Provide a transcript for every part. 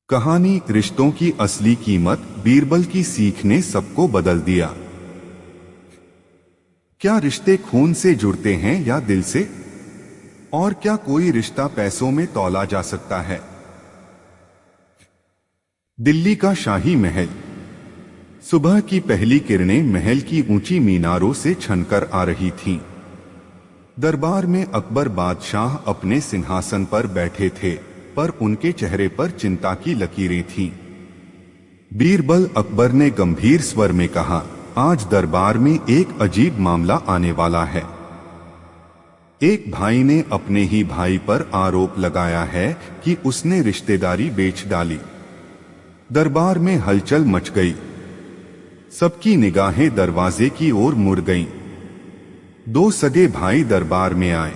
कहानी रिश्तों की असली कीमत। बीरबल की सीख ने सबको बदल दिया। क्या रिश्ते खून से जुड़ते हैं या दिल से? और क्या कोई रिश्ता पैसों में तौला जा सकता है? दिल्ली का शाही महल। सुबह की पहली किरणें महल की ऊंची मीनारों से छनकर आ रही थीं। दरबार में अकबर बादशाह अपने सिंहासन पर बैठे थे, पर उनके चेहरे पर चिंता की लकीरें थीं। बीरबल, अकबर ने गंभीर स्वर में कहा, आज दरबार में एक अजीब मामला आने वाला है। एक भाई ने अपने ही भाई पर आरोप लगाया है कि उसने रिश्तेदारी बेच डाली। दरबार में हलचल मच गई। सबकी निगाहें दरवाजे की ओर मुड़ गईं। दो सगे भाई दरबार में आए,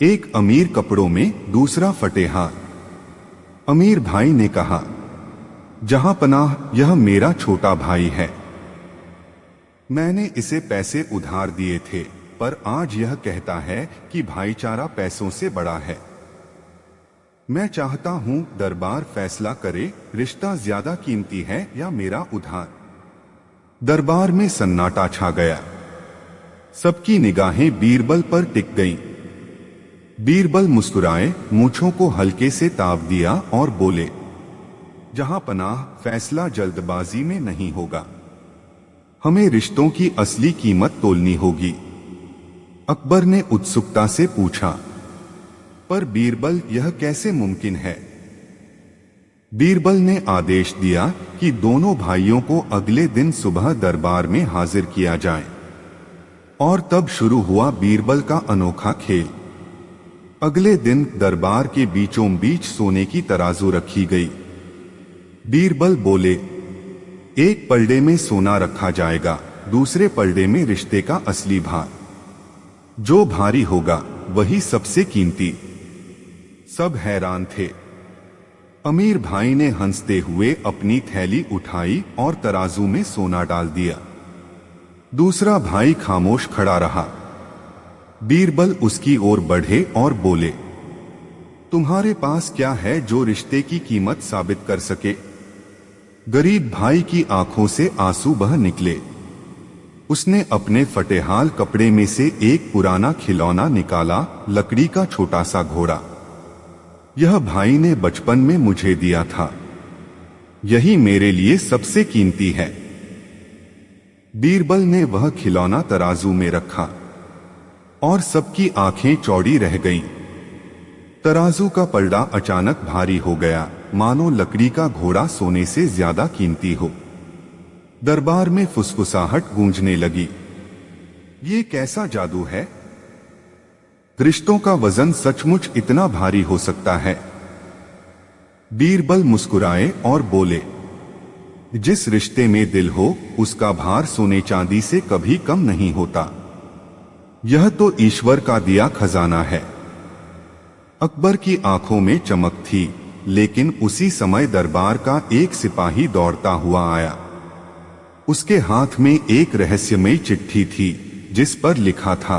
एक अमीर कपड़ों में, दूसरा फटेहाल। अमीर भाई ने कहा, जहां पनाह, यह मेरा छोटा भाई है। मैंने इसे पैसे उधार दिए थे, पर आज यह कहता है कि भाईचारा पैसों से बड़ा है। मैं चाहता हूं दरबार फैसला करे, रिश्ता ज्यादा कीमती है या मेरा उधार। दरबार में सन्नाटा छा गया। सबकी निगाहें बीरबल पर टिक गईं। बीरबल मुस्कुराए, मूंछों को हल्के से ताव दिया और बोले, जहां पनाह, फैसला जल्दबाजी में नहीं होगा। हमें रिश्तों की असली कीमत तोलनी होगी। अकबर ने उत्सुकता से पूछा, पर बीरबल, यह कैसे मुमकिन है? बीरबल ने आदेश दिया कि दोनों भाइयों को अगले दिन सुबह दरबार में हाजिर किया जाए। और तब शुरू हुआ बीरबल का अनोखा खेल। अगले दिन दरबार के बीचों बीच सोने की तराजू रखी गई। बीरबल बोले, एक पलड़े में सोना रखा जाएगा, दूसरे पलड़े में रिश्ते का असली भार। जो भारी होगा वही सबसे कीमती। सब हैरान थे। अमीर भाई ने हंसते हुए अपनी थैली उठाई और तराजू में सोना डाल दिया। दूसरा भाई खामोश खड़ा रहा। बीरबल उसकी ओर बढ़े और बोले, तुम्हारे पास क्या है जो रिश्ते की कीमत साबित कर सके? गरीब भाई की आंखों से आंसू बह निकले। उसने अपने फटेहाल कपड़े में से एक पुराना खिलौना निकाला, लकड़ी का छोटा सा घोड़ा। यह भाई ने बचपन में मुझे दिया था। यही मेरे लिए सबसे कीमती है। बीरबल ने वह खिलौना तराजू में रखा और सबकी आंखें चौड़ी रह गईं। तराजू का पलड़ा अचानक भारी हो गया, मानो लकड़ी का घोड़ा सोने से ज्यादा कीमती हो। दरबार में फुसफुसाहट गूंजने लगी। ये कैसा जादू है? रिश्तों का वजन सचमुच इतना भारी हो सकता है? बीरबल मुस्कुराए और बोले, जिस रिश्ते में दिल हो, उसका भार सोने चांदी से कभी कम नहीं होता। यह तो ईश्वर का दिया खजाना है। अकबर की आंखों में चमक थी, लेकिन उसी समय दरबार का एक सिपाही दौड़ता हुआ आया। उसके हाथ में एक रहस्यमयी चिट्ठी थी, जिस पर लिखा था,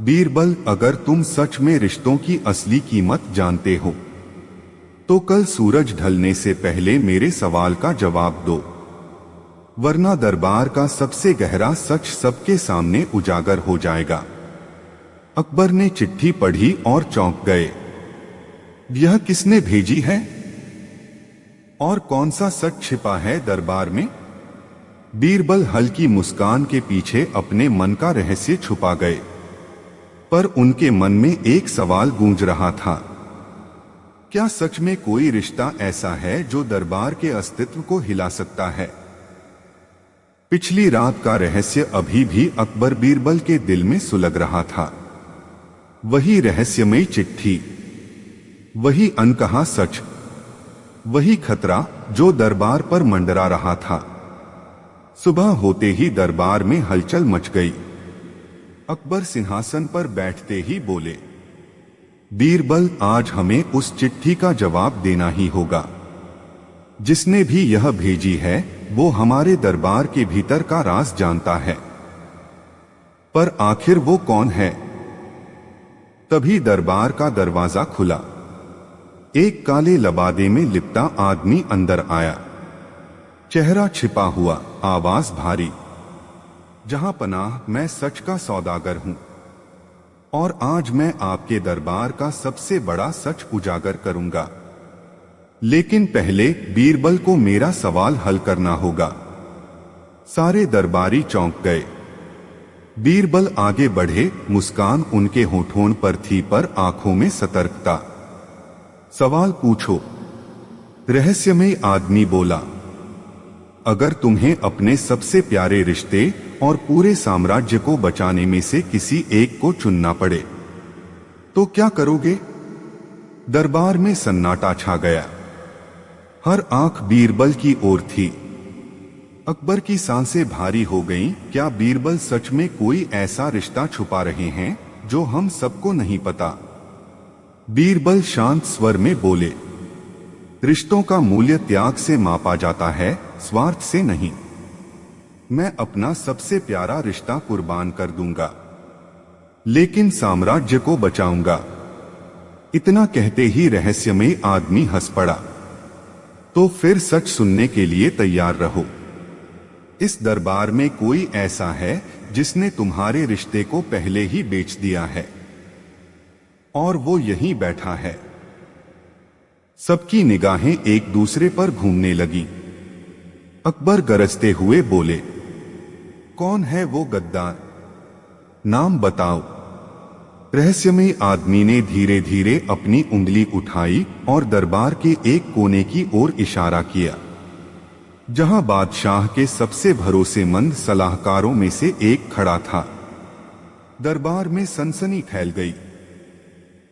बीरबल, अगर तुम सच में रिश्तों की असली कीमत जानते हो, तो कल सूरज ढलने से पहले मेरे सवाल का जवाब दो, वरना दरबार का सबसे गहरा सच सबके सामने उजागर हो जाएगा। अकबर ने चिट्ठी पढ़ी और चौंक गए। यह किसने भेजी है? और कौन सा सच छिपा है दरबार में? बीरबल हल्की मुस्कान के पीछे अपने मन का रहस्य छुपा गए, पर उनके मन में एक सवाल गूंज रहा था। क्या सच में कोई रिश्ता ऐसा है जो दरबार के अस्तित्व को हिला सकता है? पिछली रात का रहस्य अभी भी अकबर बीरबल के दिल में सुलग रहा था। वही रहस्यमयी चिट्ठी, वही अनकहा सच, वही खतरा जो दरबार पर मंडरा रहा था। सुबह होते ही दरबार में हलचल मच गई। अकबर सिंहासन पर बैठते ही बोले, बीरबल, आज हमें उस चिट्ठी का जवाब देना ही होगा। जिसने भी यह भेजी है, वो हमारे दरबार के भीतर का राज जानता है। पर आखिर वो कौन है? तभी दरबार का दरवाजा खुला। एक काले लबादे में लिपटा आदमी अंदर आया। चेहरा छिपा हुआ, आवाज भारी। जहां पनाह, मैं सच का सौदागर हूं और आज मैं आपके दरबार का सबसे बड़ा सच उजागर करूंगा। लेकिन पहले बीरबल को मेरा सवाल हल करना होगा। सारे दरबारी चौंक गए। बीरबल आगे बढ़े, मुस्कान उनके होठों पर थी पर आंखों में सतर्कता। सवाल पूछो, रहस्यमय आदमी बोला। अगर तुम्हें अपने सबसे प्यारे रिश्ते और पूरे साम्राज्य को बचाने में से किसी एक को चुनना पड़े तो क्या करोगे? दरबार में सन्नाटा छा गया। हर आंख बीरबल की ओर थी। अकबर की सांसें भारी हो गईं। क्या बीरबल सच में कोई ऐसा रिश्ता छुपा रहे हैं जो हम सबको नहीं पता? बीरबल शांत स्वर में बोले, रिश्तों का मूल्य त्याग से मापा जाता है, स्वार्थ से नहीं। मैं अपना सबसे प्यारा रिश्ता कुर्बान कर दूंगा, लेकिन साम्राज्य को बचाऊंगा। इतना कहते ही रहस्यमय आदमी हंस पड़ा। तो फिर सच सुनने के लिए तैयार रहो। इस दरबार में कोई ऐसा है जिसने तुम्हारे रिश्ते को पहले ही बेच दिया है और वो यहीं बैठा है। सबकी निगाहें एक दूसरे पर घूमने लगी। अकबर गरजते हुए बोले, कौन है वो गद्दार? नाम बताओ। रहस्यमय आदमी ने धीरे धीरे अपनी उंगली उठाई और दरबार के एक कोने की ओर इशारा किया, जहां बादशाह के सबसे भरोसेमंद सलाहकारों में से एक खड़ा था। दरबार में सनसनी फैल गई।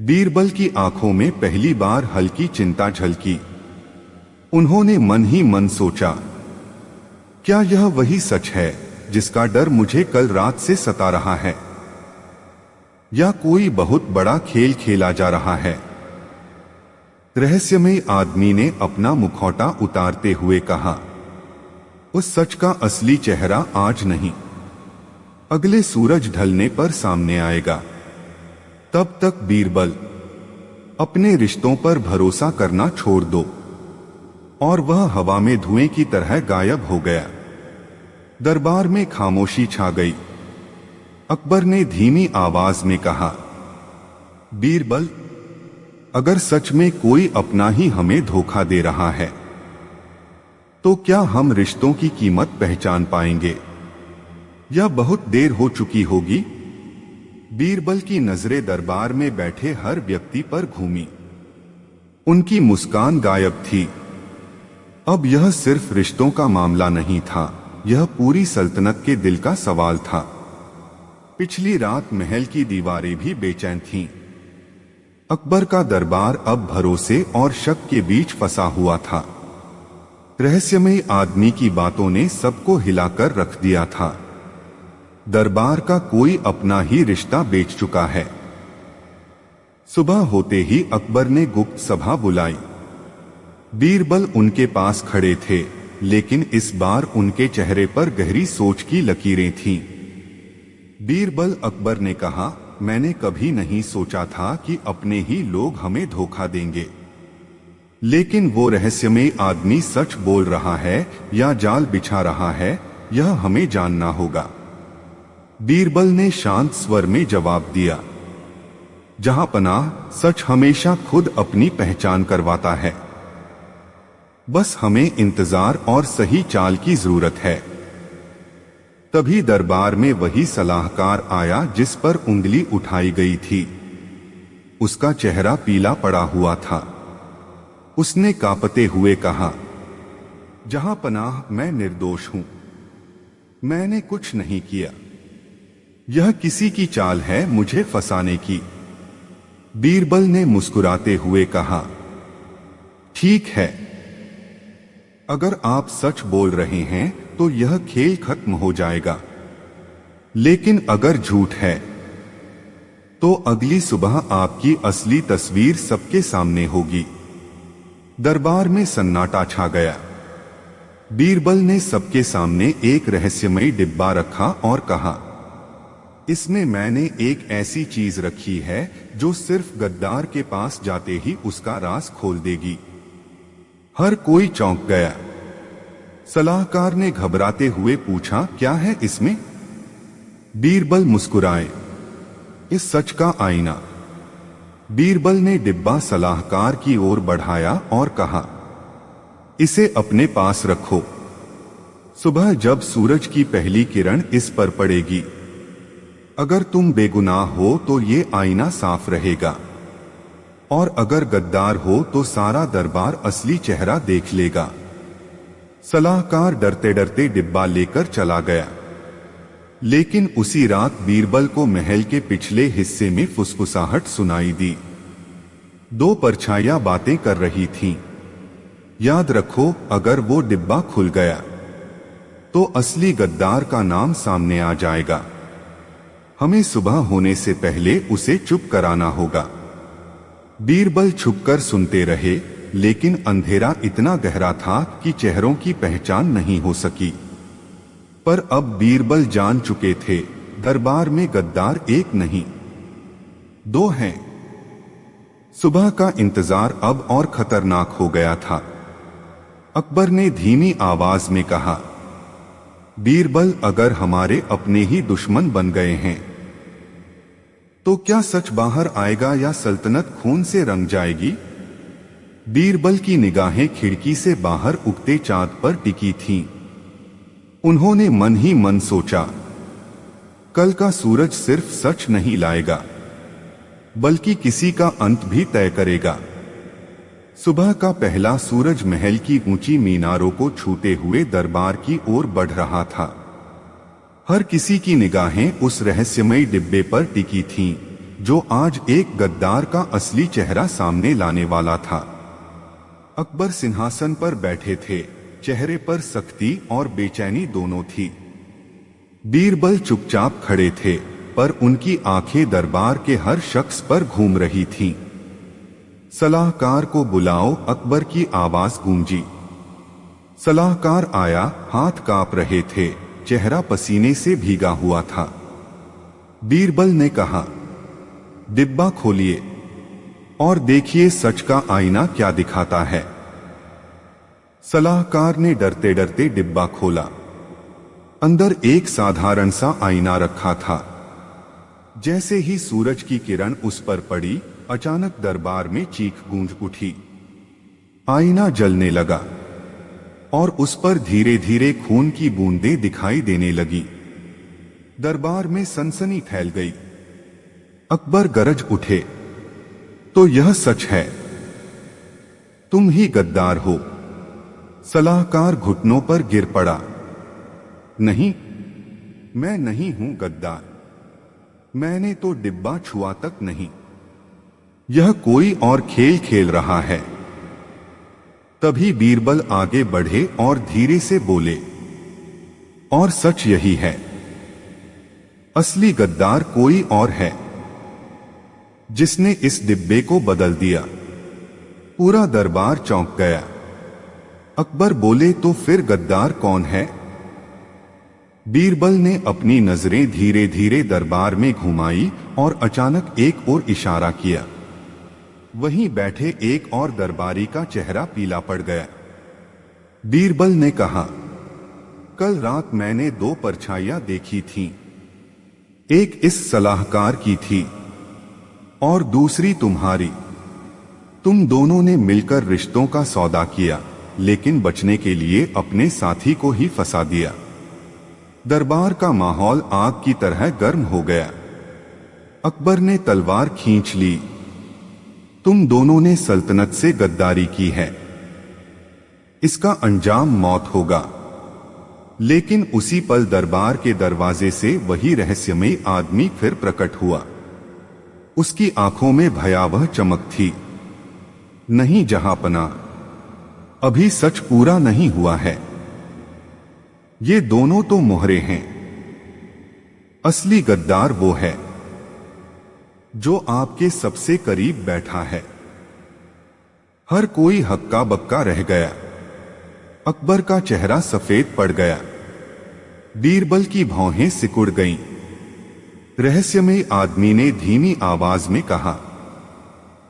बीरबल की आंखों में पहली बार हल्की चिंता झलकी। उन्होंने मन ही मन सोचा, क्या यह वही सच है जिसका डर मुझे कल रात से सता रहा है, या कोई बहुत बड़ा खेल खेला जा रहा है? रहस्यमय आदमी ने अपना मुखौटा उतारते हुए कहा, उस सच का असली चेहरा आज नहीं, अगले सूरज ढलने पर सामने आएगा। तब तक बीरबल, अपने रिश्तों पर भरोसा करना छोड़ दो। और वह हवा में धुएं की तरह गायब हो गया। दरबार में खामोशी छा गई। अकबर ने धीमी आवाज में कहा, बीरबल, अगर सच में कोई अपना ही हमें धोखा दे रहा है तो क्या हम रिश्तों की कीमत पहचान पाएंगे, या बहुत देर हो चुकी होगी? बीरबल की नजरें दरबार में बैठे हर व्यक्ति पर घूमी। उनकी मुस्कान गायब थी। अब यह सिर्फ रिश्तों का मामला नहीं था, यह पूरी सल्तनत के दिल का सवाल था। पिछली रात महल की दीवारें भी बेचैन थीं। अकबर का दरबार अब भरोसे और शक के बीच फंसा हुआ था। रहस्यमय आदमी की बातों ने सबको हिलाकर रख दिया था। दरबार का कोई अपना ही रिश्ता बेच चुका है। सुबह होते ही अकबर ने गुप्त सभा बुलाई। बीरबल उनके पास खड़े थे, लेकिन इस बार उनके चेहरे पर गहरी सोच की लकीरें थीं। बीरबल, अकबर ने कहा, मैंने कभी नहीं सोचा था कि अपने ही लोग हमें धोखा देंगे। लेकिन वो रहस्यमय आदमी सच बोल रहा है या जाल बिछा रहा है, यह हमें जानना होगा। बीरबल ने शांत स्वर में जवाब दिया, जहां पनाह, सच हमेशा खुद अपनी पहचान करवाता है। बस हमें इंतजार और सही चाल की जरूरत है। तभी दरबार में वही सलाहकार आया जिस पर उंगली उठाई गई थी। उसका चेहरा पीला पड़ा हुआ था। उसने कांपते हुए कहा, जहां पनाह, मैं निर्दोष हूं। मैंने कुछ नहीं किया। यह किसी की चाल है मुझे फंसाने की। बीरबल ने मुस्कुराते हुए कहा, ठीक है, अगर आप सच बोल रहे हैं तो यह खेल खत्म हो जाएगा। लेकिन अगर झूठ है तो अगली सुबह आपकी असली तस्वीर सबके सामने होगी। दरबार में सन्नाटा छा गया। बीरबल ने सबके सामने एक रहस्यमयी डिब्बा रखा और कहा, इसमें मैंने एक ऐसी चीज रखी है जो सिर्फ गद्दार के पास जाते ही उसका राज खोल देगी। हर कोई चौंक गया। सलाहकार ने घबराते हुए पूछा, क्या है इसमें? बीरबल मुस्कुराए, इस सच का आईना। बीरबल ने डिब्बा सलाहकार की ओर बढ़ाया और कहा, इसे अपने पास रखो। सुबह जब सूरज की पहली किरण इस पर पड़ेगी, अगर तुम बेगुनाह हो तो ये आईना साफ रहेगा, और अगर गद्दार हो तो सारा दरबार असली चेहरा देख लेगा। सलाहकार डरते डरते डिब्बा लेकर चला गया। लेकिन उसी रात बीरबल को महल के पिछले हिस्से में फुसफुसाहट सुनाई दी। दो परछाइयां बातें कर रही थीं। याद रखो, अगर वो डिब्बा खुल गया तो असली गद्दार का नाम सामने आ जाएगा। हमें सुबह होने से पहले उसे चुप कराना होगा। बीरबल छुपकर सुनते रहे, लेकिन अंधेरा इतना गहरा था कि चेहरों की पहचान नहीं हो सकी। पर अब बीरबल जान चुके थे, दरबार में गद्दार एक नहीं, दो हैं। सुबह का इंतजार अब और खतरनाक हो गया था। अकबर ने धीमी आवाज में कहा, बीरबल, अगर हमारे अपने ही दुश्मन बन गए हैं तो क्या सच बाहर आएगा या सल्तनत खून से रंग जाएगी? बीरबल की निगाहें खिड़की से बाहर उगते चांद पर टिकी थीं। उन्होंने मन ही मन सोचा, कल का सूरज सिर्फ सच नहीं लाएगा, बल्कि किसी का अंत भी तय करेगा। सुबह का पहला सूरज महल की ऊंची मीनारों को छूते हुए दरबार की ओर बढ़ रहा था। हर किसी की निगाहें उस रहस्यमयी डिब्बे पर टिकी थीं, जो आज एक गद्दार का असली चेहरा सामने लाने वाला था। अकबर सिंहासन पर बैठे थे, चेहरे पर सख्ती और बेचैनी दोनों थी। बीरबल चुपचाप खड़े थे, पर उनकी आंखें दरबार के हर शख्स पर घूम रही थीं। सलाहकार को बुलाओ, अकबर की आवाज गूंजी। सलाहकार आया, हाथ कांप रहे थे, चेहरा पसीने से भीगा हुआ था। बीरबल ने कहा, डिब्बा खोलिए और देखिए सच का आईना क्या दिखाता है। सलाहकार ने डरते डरते डिब्बा खोला। अंदर एक साधारण सा आईना रखा था। जैसे ही सूरज की किरण उस पर पड़ी, अचानक दरबार में चीख गूंज उठी। आईना जलने लगा और उस पर धीरे धीरे खून की बूंदें दिखाई देने लगी। दरबार में सनसनी फैल गई। अकबर गरज उठे, तो यह सच है, तुम ही गद्दार हो। सलाहकार घुटनों पर गिर पड़ा। नहीं, मैं नहीं हूं गद्दार, मैंने तो डिब्बा छुआ तक नहीं। यह कोई और खेल खेल रहा है। तभी बीरबल आगे बढ़े और धीरे से बोले, और सच यही है, असली गद्दार कोई और है, जिसने इस डिब्बे को बदल दिया। पूरा दरबार चौंक गया। अकबर बोले, तो फिर गद्दार कौन है? बीरबल ने अपनी नजरें धीरे धीरे दरबार में घुमाई और अचानक एक ओर इशारा किया। वहीं बैठे एक और दरबारी का चेहरा पीला पड़ गया। बीरबल ने कहा, कल रात मैंने दो परछाइयां देखी थीं। एक इस सलाहकार की थी और दूसरी तुम्हारी। तुम दोनों ने मिलकर रिश्तों का सौदा किया, लेकिन बचने के लिए अपने साथी को ही फंसा दिया। दरबार का माहौल आग की तरह गर्म हो गया। अकबर ने तलवार खींच ली। तुम दोनों ने सल्तनत से गद्दारी की है, इसका अंजाम मौत होगा। लेकिन उसी पल दरबार के दरवाजे से वही रहस्यमयी आदमी फिर प्रकट हुआ। उसकी आंखों में भयावह चमक थी। नहीं जहांपना, अभी सच पूरा नहीं हुआ है। ये दोनों तो मोहरे हैं। असली गद्दार वो है जो आपके सबसे करीब बैठा है। हर कोई हक्का बक्का रह गया। अकबर का चेहरा सफेद पड़ गया। बीरबल की भौहें सिकुड़ गईं। रहस्यमय आदमी ने धीमी आवाज में कहा,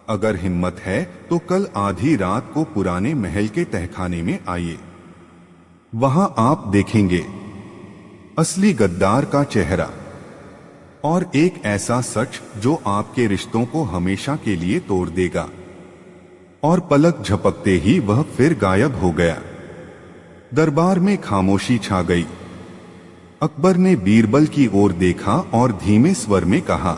अगर हिम्मत है तो कल आधी रात को पुराने महल के तहखाने में आइए। वहां आप देखेंगे असली गद्दार का चेहरा और एक ऐसा सच जो आपके रिश्तों को हमेशा के लिए तोड़ देगा। और पलक झपकते ही वह फिर गायब हो गया। दरबार में खामोशी छा गई। अकबर ने बीरबल की ओर देखा और धीमे स्वर में कहा,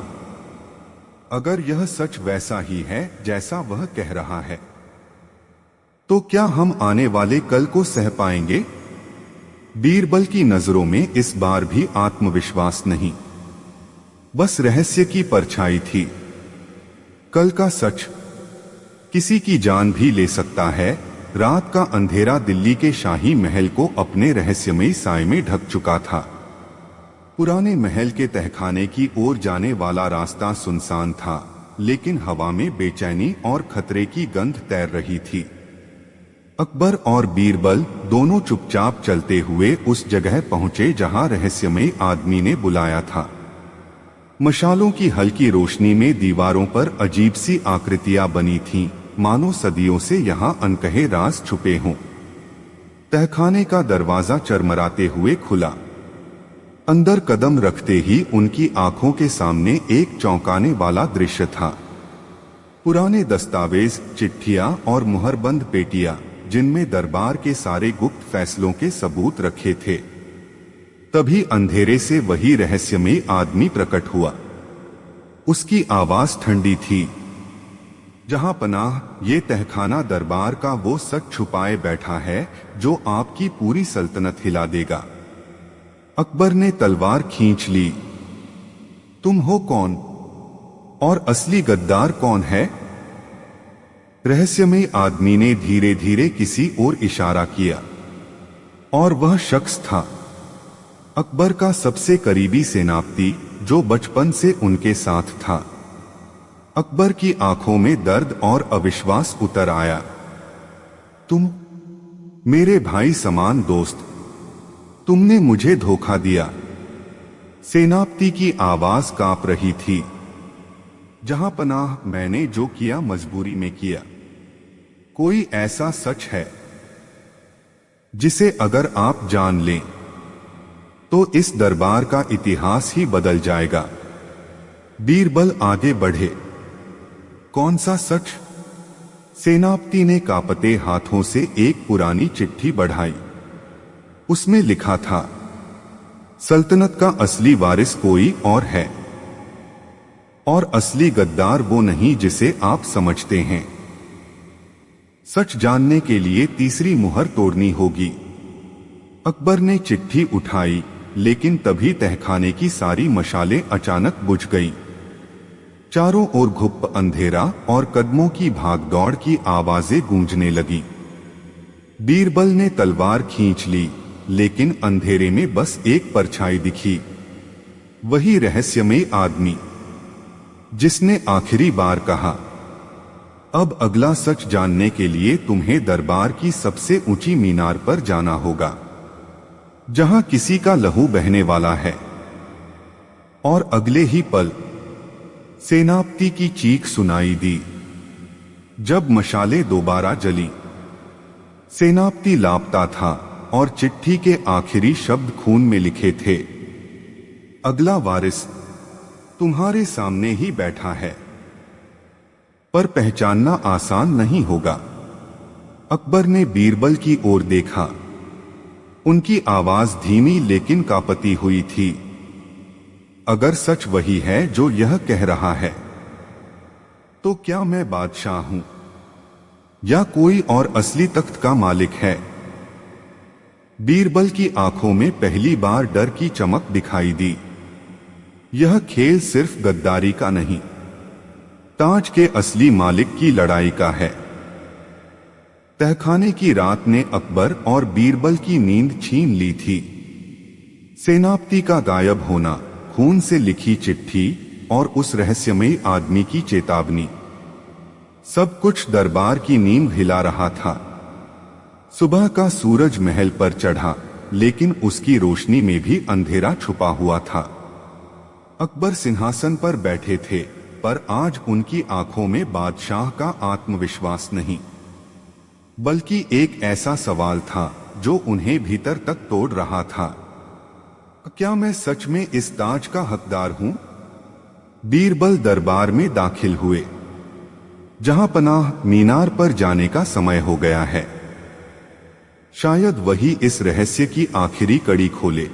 अगर यह सच वैसा ही है जैसा वह कह रहा है, तो क्या हम आने वाले कल को सह पाएंगे? बीरबल की नजरों में इस बार भी आत्मविश्वास नहीं, बस रहस्य की परछाई थी। कल का सच किसी की जान भी ले सकता है। रात का अंधेरा दिल्ली के शाही महल को अपने रहस्यमयी साए में ढक चुका था। पुराने महल के तहखाने की ओर जाने वाला रास्ता सुनसान था, लेकिन हवा में बेचैनी और खतरे की गंध तैर रही थी। अकबर और बीरबल दोनों चुपचाप चलते हुए उस जगह पहुंचे जहां रहस्यमयी आदमी ने बुलाया था। मशालों की हल्की रोशनी में दीवारों पर अजीब सी आकृतियां बनी थीं, मानो सदियों से यहां अनकहे राज छुपे हों। तहखाने का दरवाजा चरमराते हुए खुला। अंदर कदम रखते ही उनकी आंखों के सामने एक चौंकाने वाला दृश्य था। पुराने दस्तावेज, चिट्ठियां और मुहरबंद पेटियां, जिनमें दरबार के सारे गुप्त फैसलों के सबूत रखे थे। तभी अंधेरे से वही रहस्यमयी आदमी प्रकट हुआ। उसकी आवाज ठंडी थी, जहां पनाह, ये तहखाना दरबार का वो सच छुपाए बैठा है जो आपकी पूरी सल्तनत हिला देगा। अकबर ने तलवार खींच ली। तुम हो कौन और असली गद्दार कौन है? रहस्यमयी आदमी ने धीरे धीरे किसी ओर इशारा किया, और वह शख्स था अकबर का सबसे करीबी सेनापति, जो बचपन से उनके साथ था। अकबर की आंखों में दर्द और अविश्वास उतर आया। तुम, मेरे भाई समान दोस्त, तुमने मुझे धोखा दिया। सेनापति की आवाज कांप रही थी। जहां पनाह, मैंने जो किया मजबूरी में किया। कोई ऐसा सच है जिसे अगर आप जान लें तो इस दरबार का इतिहास ही बदल जाएगा। बीरबल आगे बढ़े। कौन सा सच? सेनापति ने कांपते हाथों से एक पुरानी चिट्ठी बढ़ाई। उसमें लिखा था, सल्तनत का असली वारिस कोई और है, और असली गद्दार वो नहीं जिसे आप समझते हैं। सच जानने के लिए तीसरी मुहर तोड़नी होगी। अकबर ने चिट्ठी उठाई, लेकिन तभी तहखाने की सारी मशालें अचानक बुझ गईं। चारों ओर घुप अंधेरा और कदमों की भागदौड़ की आवाजें गूंजने लगी। बीरबल ने तलवार खींच ली, लेकिन अंधेरे में बस एक परछाई दिखी। वही रहस्यमय आदमी जिसने आखिरी बार कहा, अब अगला सच जानने के लिए तुम्हें दरबार की सबसे ऊंची मीनार पर जाना होगा, जहां किसी का लहू बहने वाला है। और अगले ही पल सेनापति की चीख सुनाई दी। जब मशालें दोबारा जली, सेनापति लापता था और चिट्ठी के आखिरी शब्द खून में लिखे थे, अगला वारिस तुम्हारे सामने ही बैठा है, पर पहचानना आसान नहीं होगा। अकबर ने बीरबल की ओर देखा। उनकी आवाज धीमी लेकिन कांपती हुई थी। अगर सच वही है जो यह कह रहा है, तो क्या मैं बादशाह हूं या कोई और असली तख्त का मालिक है? बीरबल की आंखों में पहली बार डर की चमक दिखाई दी। यह खेल सिर्फ गद्दारी का नहीं, ताज के असली मालिक की लड़ाई का है। तहखाने की रात ने अकबर और बीरबल की नींद छीन ली थी। सेनापति का गायब होना, खून से लिखी चिट्ठी और उस रहस्यमयी आदमी की चेतावनी, सब कुछ दरबार की नींद हिला रहा था। सुबह का सूरज महल पर चढ़ा, लेकिन उसकी रोशनी में भी अंधेरा छुपा हुआ था। अकबर सिंहासन पर बैठे थे, पर आज उनकी आंखों में बादशाह का आत्मविश्वास नहीं, बल्कि एक ऐसा सवाल था जो उन्हें भीतर तक तोड़ रहा था। क्या मैं सच में इस ताज का हकदार हूं? बीरबल दरबार में दाखिल हुए। जहां पनाह, मीनार पर जाने का समय हो गया है। शायद वही इस रहस्य की आखिरी कड़ी खोले।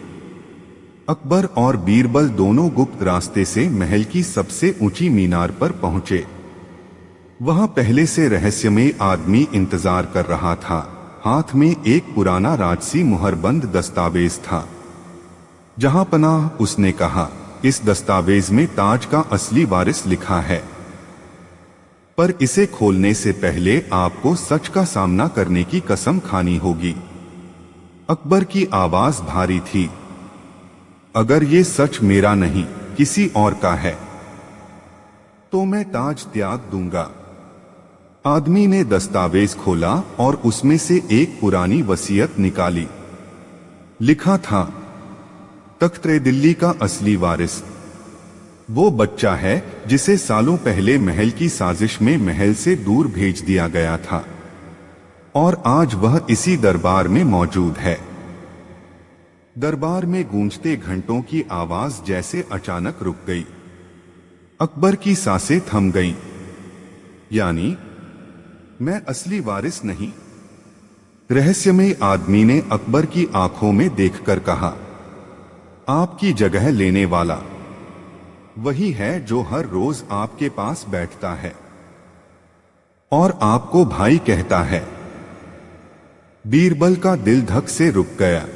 अकबर और बीरबल दोनों गुप्त रास्ते से महल की सबसे ऊंची मीनार पर पहुंचे। वहां पहले से रहस्यमय आदमी इंतजार कर रहा था। हाथ में एक पुराना राजसी मुहरबंद दस्तावेज था। जहां पनाह, उसने कहा, इस दस्तावेज में ताज का असली वारिस लिखा है, पर इसे खोलने से पहले आपको सच का सामना करने की कसम खानी होगी। अकबर की आवाज भारी थी। अगर ये सच मेरा नहीं, किसी और का है, तो मैं ताज त्याग दूंगा। आदमी ने दस्तावेज खोला और उसमें से एक पुरानी वसीयत निकाली। लिखा था, तख्त-ए दिल्ली का असली वारिस वो बच्चा है जिसे सालों पहले महल की साजिश में महल से दूर भेज दिया गया था, और आज वह इसी दरबार में मौजूद है। दरबार में गूंजते घंटों की आवाज जैसे अचानक रुक गई। अकबर की सांसें थम गईं। यानी मैं असली वारिस नहीं? रहस्यमय आदमी ने अकबर की आंखों में देखकर कहा, आपकी जगह लेने वाला वही है जो हर रोज आपके पास बैठता है और आपको भाई कहता है। बीरबल का दिल धक से रुक गया।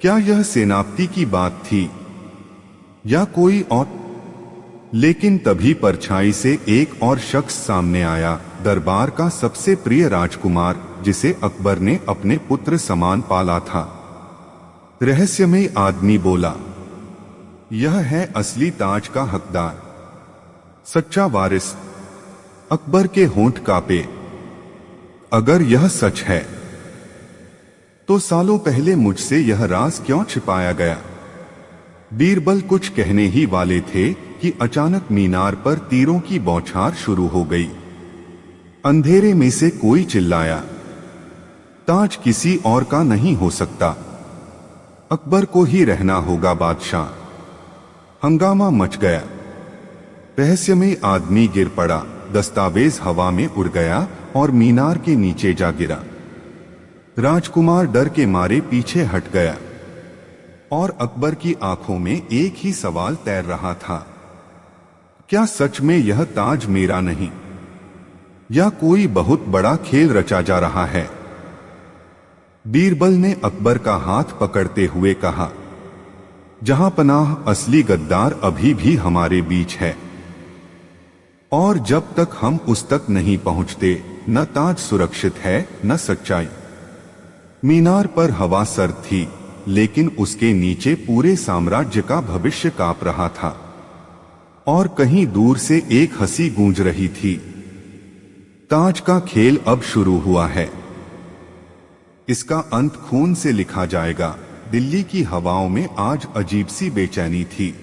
क्या यह सेनापति की बात थी या कोई और? लेकिन तभी परछाई से एक और शख्स सामने आया, दरबार का सबसे प्रिय राजकुमार, जिसे अकबर ने अपने पुत्र समान पाला था। रहस्यमय आदमी बोला, यह है असली ताज का हकदार, सच्चा वारिस। अकबर के होंठ कांपे। अगर यह सच है, तो सालों पहले मुझसे यह राज क्यों छिपाया गया? बीरबल कुछ कहने ही वाले थे कि अचानक मीनार पर तीरों की बौछार शुरू हो गई। अंधेरे में से कोई चिल्लाया, ताज किसी और का नहीं हो सकता, अकबर को ही रहना होगा बादशाह। हंगामा मच गया। रहस्यमय आदमी गिर पड़ा, दस्तावेज हवा में उड़ गया और मीनार के नीचे जा गिरा। राजकुमार डर के मारे पीछे हट गया और अकबर की आंखों में एक ही सवाल तैर रहा था, क्या सच में यह ताज मेरा नहीं, या कोई बहुत बड़ा खेल रचा जा रहा है? बीरबल ने अकबर का हाथ पकड़ते हुए कहा, जहां पनाह, असली गद्दार अभी भी हमारे बीच है, और जब तक हम उस तक नहीं पहुंचते, न ताज सुरक्षित है न सच्चाई। मीनार पर हवा सर्द थी, लेकिन उसके नीचे पूरे साम्राज्य का भविष्य कांप रहा था, और कहीं दूर से एक हंसी गूंज रही थी, ताज का खेल अब शुरू हुआ है, इसका अंत खून से लिखा जाएगा। दिल्ली की हवाओं में आज अजीब सी बेचैनी थी।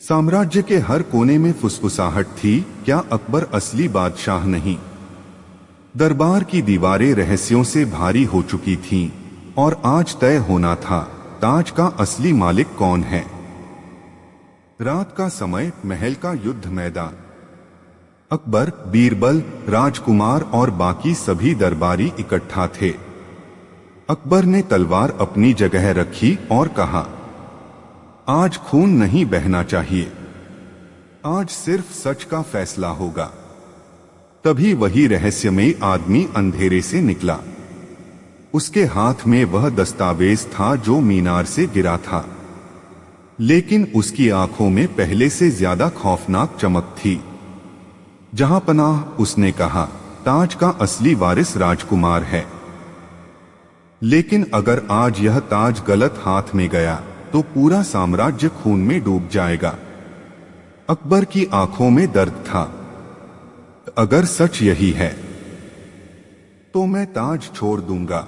साम्राज्य के हर कोने में फुसफुसाहट थी, क्या अकबर असली बादशाह नहीं? दरबार की दीवारें रहस्यों से भारी हो चुकी थीं, और आज तय होना था, ताज का असली मालिक कौन है। रात का समय, महल का युद्ध मैदान। अकबर, बीरबल, राजकुमार और बाकी सभी दरबारी इकट्ठा थे। अकबर ने तलवार अपनी जगह रखी और कहा, आज खून नहीं बहना चाहिए, आज सिर्फ सच का फैसला होगा। तभी वही रहस्यमय आदमी अंधेरे से निकला। उसके हाथ में वह दस्तावेज था जो मीनार से गिरा था, लेकिन उसकी आंखों में पहले से ज्यादा खौफनाक चमक थी। जहां पनाह, उसने कहा, ताज का असली वारिस राजकुमार है, लेकिन अगर आज यह ताज गलत हाथ में गया तो पूरा साम्राज्य खून में डूब जाएगा। अकबर की आंखों में दर्द था। अगर सच यही है तो मैं ताज छोड़ दूंगा।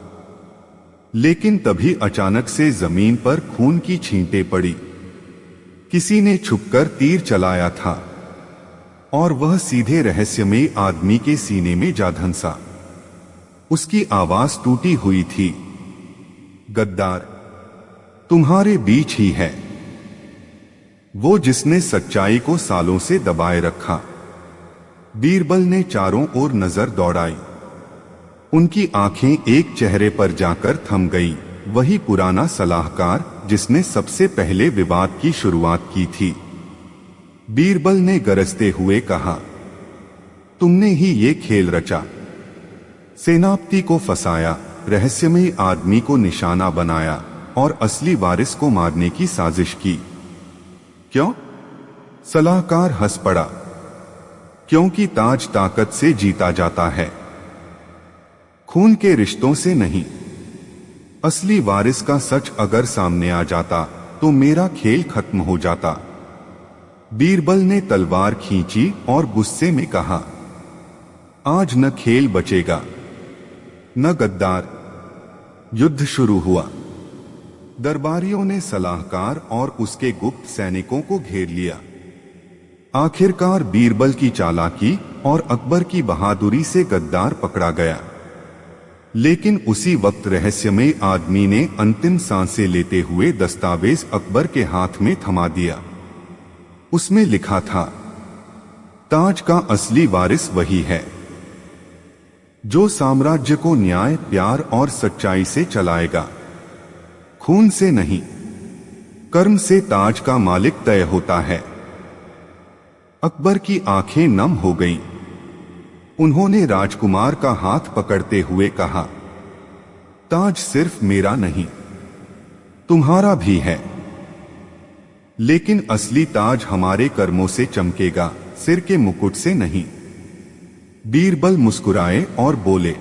लेकिन तभी अचानक से जमीन पर खून की छींटें पड़ी। किसी ने छुपकर तीर चलाया था और वह सीधे रहस्यमय आदमी के सीने में जा धंसा। उसकी आवाज टूटी हुई थी, गद्दार, तुम्हारे बीच ही है वो जिसने सच्चाई को सालों से दबाए रखा। बीरबल ने चारों ओर नजर दौड़ाई। उनकी आंखें एक चेहरे पर जाकर थम गईं, वही पुराना सलाहकार जिसने सबसे पहले विवाद की शुरुआत की थी। बीरबल ने गरजते हुए कहा, तुमने ही ये खेल रचा, सेनापति को फंसाया, रहस्यमय आदमी को निशाना बनाया और असली वारिस को मारने की साजिश की। क्यों? सलाहकार हंस पड़ा। क्योंकि ताज ताकत से जीता जाता है, खून के रिश्तों से नहीं। असली वारिस का सच अगर सामने आ जाता तो मेरा खेल खत्म हो जाता। बीरबल ने तलवार खींची और गुस्से में कहा, आज न खेल बचेगा न गद्दार। युद्ध शुरू हुआ। दरबारियों ने सलाहकार और उसके गुप्त सैनिकों को घेर लिया। आखिरकार बीरबल की चालाकी और अकबर की बहादुरी से गद्दार पकड़ा गया। लेकिन उसी वक्त रहस्यमय आदमी ने अंतिम सांसें लेते हुए दस्तावेज अकबर के हाथ में थमा दिया। उसमें लिखा था, ताज का असली वारिस वही है जो साम्राज्य को न्याय, प्यार और सच्चाई से चलाएगा, खून से नहीं, कर्म से ताज का मालिक तय होता है। अकबर की आंखें नम हो गईं। उन्होंने राजकुमार का हाथ पकड़ते हुए कहा, ताज सिर्फ मेरा नहीं, तुम्हारा भी है, लेकिन असली ताज हमारे कर्मों से चमकेगा, सिर के मुकुट से नहीं। बीरबल मुस्कुराए और बोले,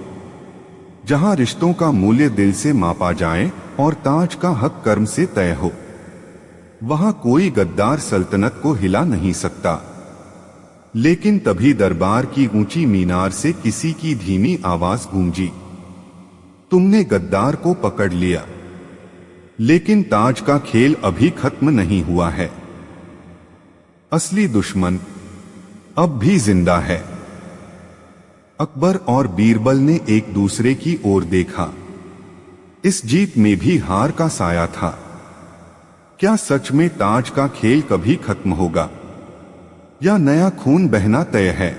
जहां रिश्तों का मूल्य दिल से मापा जाए और ताज का हक कर्म से तय हो, वहां कोई गद्दार सल्तनत को हिला नहीं सकता। लेकिन तभी दरबार की ऊंची मीनार से किसी की धीमी आवाज गूंजी, तुमने गद्दार को पकड़ लिया, लेकिन ताज का खेल अभी खत्म नहीं हुआ है। असली दुश्मन अब भी जिंदा है। अकबर और बीरबल ने एक दूसरे की ओर देखा। इस जीत में भी हार का साया था। क्या सच में ताज का खेल कभी खत्म होगा या नया खून बहना तय है?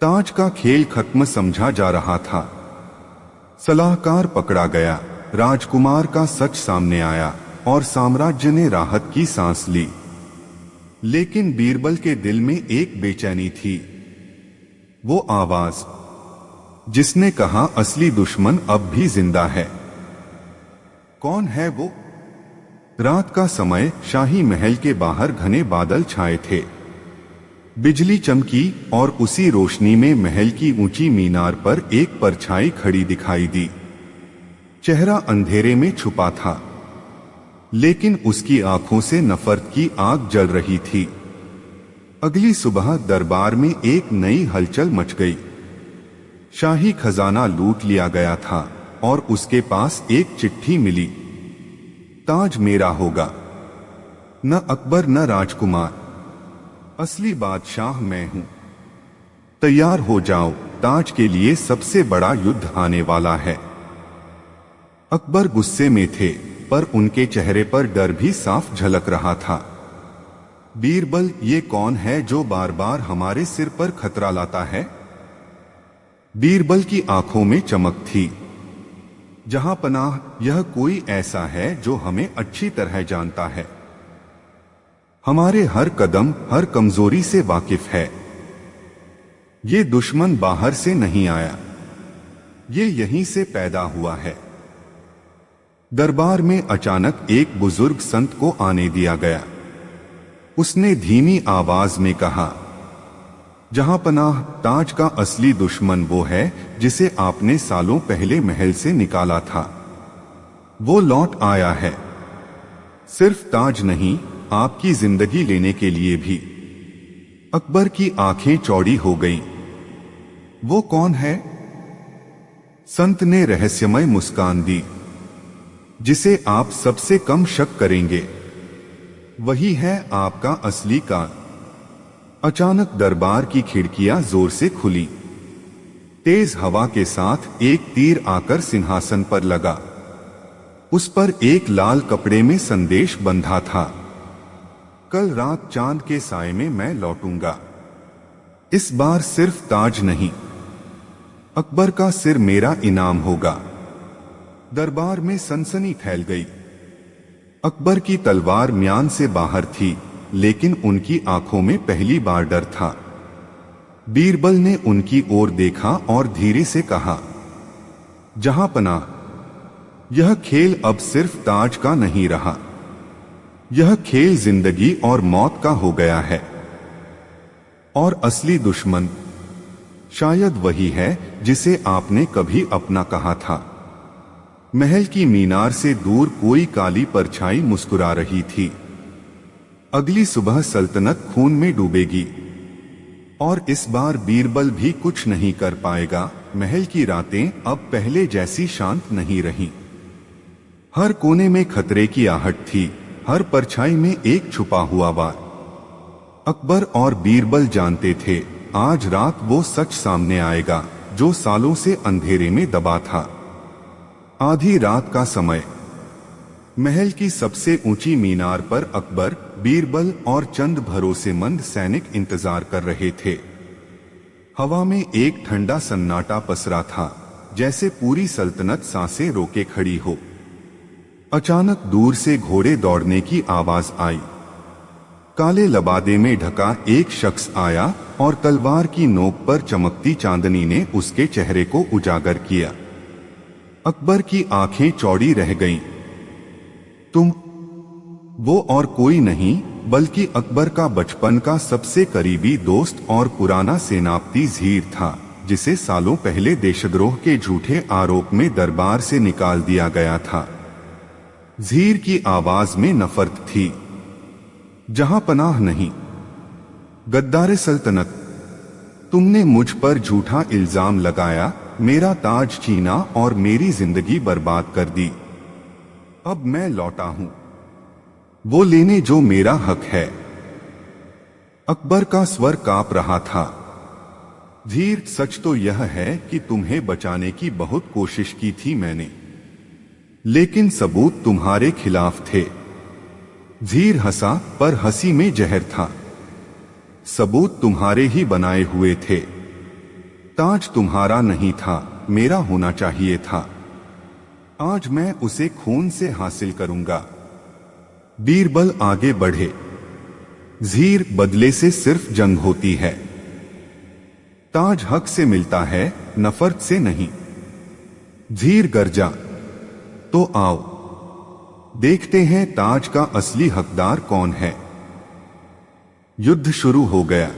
ताज का खेल खत्म समझा जा रहा था। सलाहकार पकड़ा गया, राजकुमार का सच सामने आया और साम्राज्य ने राहत की सांस ली। लेकिन बीरबल के दिल में एक बेचैनी थी, वो आवाज जिसने कहा असली दुश्मन अब भी जिंदा है। कौन है वो? रात का समय, शाही महल के बाहर घने बादल छाए थे। बिजली चमकी और उसी रोशनी में महल की ऊंची मीनार पर एक परछाई खड़ी दिखाई दी। चेहरा अंधेरे में छुपा था, लेकिन उसकी आंखों से नफरत की आग जल रही थी। अगली सुबह दरबार में एक नई हलचल मच गई। शाही खजाना लूट लिया गया था और उसके पास एक चिट्ठी मिली, ताज मेरा होगा, न अकबर न राजकुमार, असली बादशाह मैं हूं। तैयार हो जाओ, ताज के लिए सबसे बड़ा युद्ध आने वाला है। अकबर गुस्से में थे, पर उनके चेहरे पर डर भी साफ झलक रहा था। बीरबल, ये कौन है जो बार बार हमारे सिर पर खतरा लाता है? बीरबल की आंखों में चमक थी। जहां पनाह, यह कोई ऐसा है जो हमें अच्छी तरह जानता है, हमारे हर कदम, हर कमजोरी से वाकिफ है। ये दुश्मन बाहर से नहीं आया, ये यहीं से पैदा हुआ है। दरबार में अचानक एक बुजुर्ग संत को आने दिया गया। उसने धीमी आवाज में कहा, जहां पनाह, ताज का असली दुश्मन वो है जिसे आपने सालों पहले महल से निकाला था। वो लौट आया है, सिर्फ ताज नहीं, आपकी जिंदगी लेने के लिए भी। अकबर की आंखें चौड़ी हो गईं। वो कौन है? संत ने रहस्यमय मुस्कान दी, जिसे आप सबसे कम शक करेंगे। वही है आपका असली काल। अचानक दरबार की खिड़कियां जोर से खुली। तेज हवा के साथ एक तीर आकर सिंहासन पर लगा। उस पर एक लाल कपड़े में संदेश बंधा था। कल रात चांद के साए में मैं लौटूंगा। इस बार सिर्फ ताज नहीं, अकबर का सिर मेरा इनाम होगा। दरबार में सनसनी फैल गई। अकबर की तलवार म्यान से बाहर थी, लेकिन उनकी आंखों में पहली बार डर था। बीरबल ने उनकी ओर देखा और धीरे से कहा, जहांपनाह, यह खेल अब सिर्फ ताज का नहीं रहा। यह खेल जिंदगी और मौत का हो गया है। और असली दुश्मन शायद वही है जिसे आपने कभी अपना कहा था। महल की मीनार से दूर कोई काली परछाई मुस्कुरा रही थी। अगली सुबह सल्तनत खून में डूबेगी, और इस बार बीरबल भी कुछ नहीं कर पाएगा। महल की रातें अब पहले जैसी शांत नहीं रहीं। हर कोने में खतरे की आहट थी, हर परछाई में एक छुपा हुआ वार। अकबर और बीरबल जानते थे, आज रात वो सच सामने आएगा जो सालों से अंधेरे में दबा था। आधी रात का समय। महल की सबसे ऊंची मीनार पर अकबर, बीरबल और चंद भरोसेमंद सैनिक इंतजार कर रहे थे। हवा में एक ठंडा सन्नाटा पसरा था, जैसे पूरी सल्तनत सांसें रोके खड़ी हो। अचानक दूर से घोड़े दौड़ने की आवाज आई। काले लबादे में ढका एक शख्स आया और तलवार की नोक पर चमकती चांदनी ने उसके चेहरे को उजागर किया। अकबर की आंखें चौड़ी रह गईं। तुम? वो और कोई नहीं बल्कि अकबर का बचपन का सबसे करीबी दोस्त और पुराना सेनापति ज़हीर था, जिसे सालों पहले देशद्रोह के झूठे आरोप में दरबार से निकाल दिया गया था। ज़हीर की आवाज में नफरत थी। जहां पनाह नहीं, गद्दार सल्तनत, तुमने मुझ पर झूठा इल्जाम लगाया, मेरा ताज छीना और मेरी जिंदगी बर्बाद कर दी। अब मैं लौटा हूं वो लेने जो मेरा हक है। अकबर का स्वर कांप रहा था। ज़हीर, सच तो यह है कि तुम्हें बचाने की बहुत कोशिश की थी मैंने, लेकिन सबूत तुम्हारे खिलाफ थे। ज़हीर हंसा, पर हंसी में जहर था। सबूत तुम्हारे ही बनाए हुए थे। ताज तुम्हारा नहीं था, मेरा होना चाहिए था। आज मैं उसे खून से हासिल करूंगा। बीरबल आगे बढ़े। ज़हीर, बदले से सिर्फ जंग होती है। ताज हक से मिलता है, नफरत से नहीं। ज़हीर गरजा, तो आओ देखते हैं ताज का असली हकदार कौन है। युद्ध शुरू हो गया।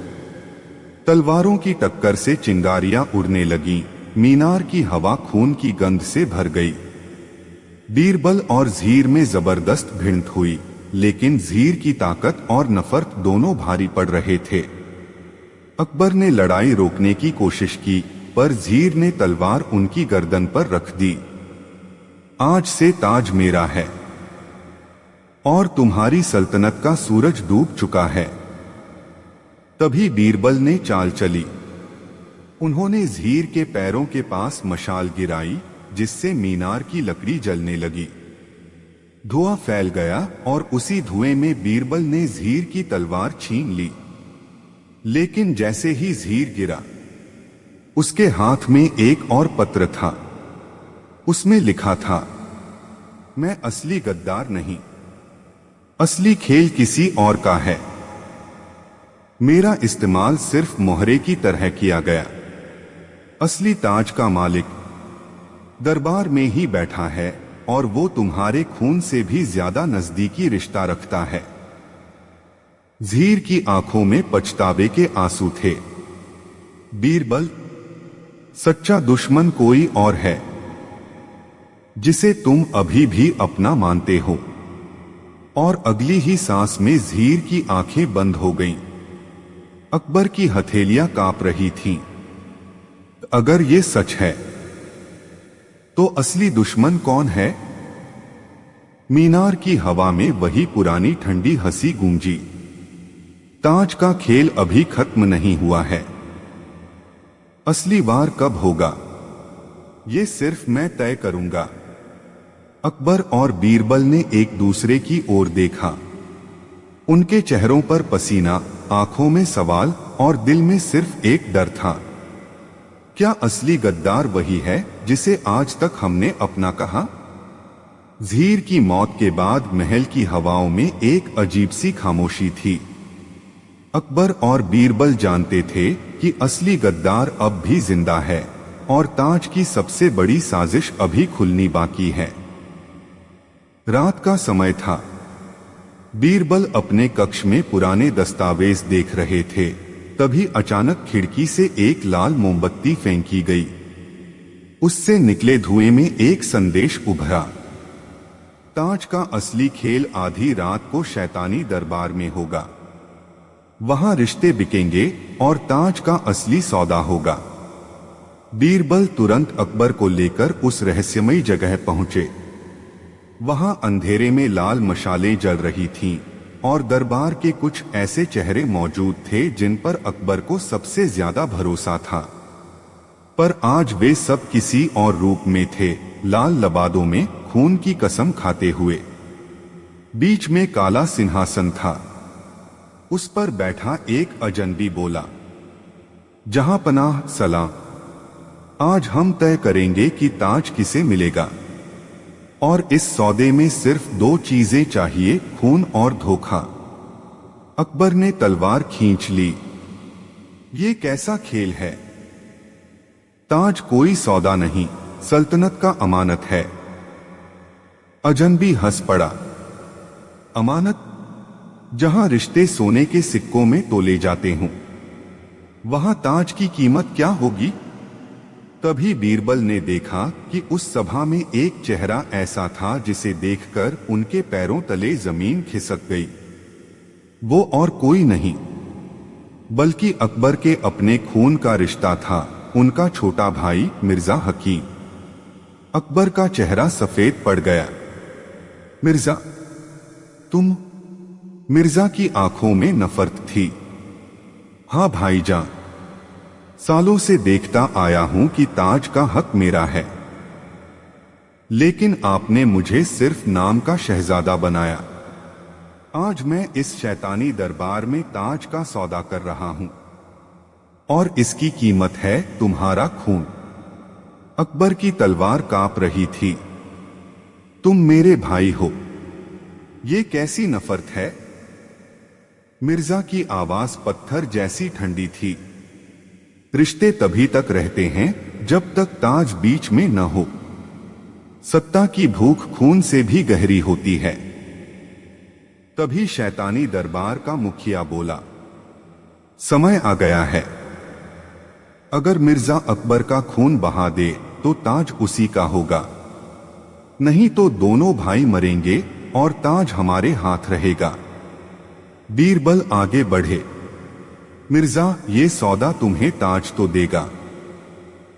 तलवारों की टक्कर से चिंगारियां उड़ने लगीं, मीनार की हवा खून की गंध से भर गई। बीरबल और ज़हीर में जबरदस्त भिड़ंत हुई, लेकिन ज़हीर की ताकत और नफरत दोनों भारी पड़ रहे थे। अकबर ने लड़ाई रोकने की कोशिश की, पर ज़हीर ने तलवार उनकी गर्दन पर रख दी। आज से ताज मेरा है और तुम्हारी सल्तनत का सूरज डूब चुका है। तभी बीरबल ने चाल चली। उन्होंने ज़हीर के पैरों के पास मशाल गिराई, जिससे मीनार की लकड़ी जलने लगी। धुआं फैल गया और उसी धुएं में बीरबल ने ज़हीर की तलवार छीन ली। लेकिन जैसे ही ज़हीर गिरा, उसके हाथ में एक और पत्र था। उसमें लिखा था, मैं असली गद्दार नहीं, असली खेल किसी और का है। मेरा इस्तेमाल सिर्फ मोहरे की तरह किया गया। असली ताज का मालिक दरबार में ही बैठा है, और वो तुम्हारे खून से भी ज्यादा नजदीकी रिश्ता रखता है। ज़हीर की आंखों में पछतावे के आंसू थे। बीरबल, सच्चा दुश्मन कोई और है, जिसे तुम अभी भी अपना मानते हो। और अगली ही सांस में ज़हीर की आंखें बंद हो गईं। अकबर की हथेलियां कांप रही थीं। अगर ये सच है, तो असली दुश्मन कौन है? मीनार की हवा में वही पुरानी ठंडी हंसी गूंजी। ताज का खेल अभी खत्म नहीं हुआ है। असली वार कब होगा, ये सिर्फ मैं तय करूंगा। अकबर और बीरबल ने एक दूसरे की ओर देखा। उनके चेहरों पर पसीना, आंखों में सवाल और दिल में सिर्फ एक डर था। क्या असली गद्दार वही है जिसे आज तक हमने अपना कहा? ज़हीर की मौत के बाद महल की हवाओं में एक अजीब सी खामोशी थी। अकबर और बीरबल जानते थे कि असली गद्दार अब भी जिंदा है और ताज की सबसे बड़ी साजिश अभी खुलनी बाकी है। रात का समय था। बीरबल अपने कक्ष में पुराने दस्तावेज देख रहे थे। तभी अचानक खिड़की से एक लाल मोमबत्ती फेंकी गई। उससे निकले धुएं में एक संदेश उभरा। ताज का असली खेल आधी रात को शैतानी दरबार में होगा। वहां रिश्ते बिकेंगे और ताज का असली सौदा होगा। बीरबल तुरंत अकबर को लेकर उस रहस्यमयी जगह पहुंचे। वहां अंधेरे में लाल मशालें जल रही थीं और दरबार के कुछ ऐसे चेहरे मौजूद थे जिन पर अकबर को सबसे ज्यादा भरोसा था। पर आज वे सब किसी और रूप में थे, लाल लबादों में खून की कसम खाते हुए। बीच में काला सिंहासन था। उस पर बैठा एक अजनबी बोला, जहां पनाह सलाम, आज हम तय करेंगे कि ताज किसे मिलेगा। और इस सौदे में सिर्फ दो चीजें चाहिए, खून और धोखा। अकबर ने तलवार खींच ली। ये कैसा खेल है? ताज कोई सौदा नहीं, सल्तनत का अमानत है। अजनबी हंस पड़ा। अमानत? जहां रिश्ते सोने के सिक्कों में तोले जाते हों, वहां ताज की कीमत क्या होगी? तभी बीरबल ने देखा कि उस सभा में एक चेहरा ऐसा था जिसे देखकर उनके पैरों तले जमीन खिसक गई। वो और कोई नहीं बल्कि अकबर के अपने खून का रिश्ता था, उनका छोटा भाई मिर्जा हकीम। अकबर का चेहरा सफेद पड़ गया। मिर्जा, तुम? मिर्जा की आंखों में नफरत थी। हाँ भाईजान, सालों से देखता आया हूं कि ताज का हक मेरा है, लेकिन आपने मुझे सिर्फ नाम का शहजादा बनाया। आज मैं इस शैतानी दरबार में ताज का सौदा कर रहा हूं और इसकी कीमत है तुम्हारा खून। अकबर की तलवार कांप रही थी। तुम मेरे भाई हो, ये कैसी नफरत है? मिर्जा की आवाज पत्थर जैसी ठंडी थी। रिश्ते तभी तक रहते हैं जब तक ताज बीच में न हो। सत्ता की भूख खून से भी गहरी होती है। तभी शैतानी दरबार का मुखिया बोला, समय आ गया है। अगर मिर्जा अकबर का खून बहा दे तो ताज उसी का होगा, नहीं तो दोनों भाई मरेंगे और ताज हमारे हाथ रहेगा। बीरबल आगे बढ़े। मिर्जा, ये सौदा तुम्हें ताज तो देगा,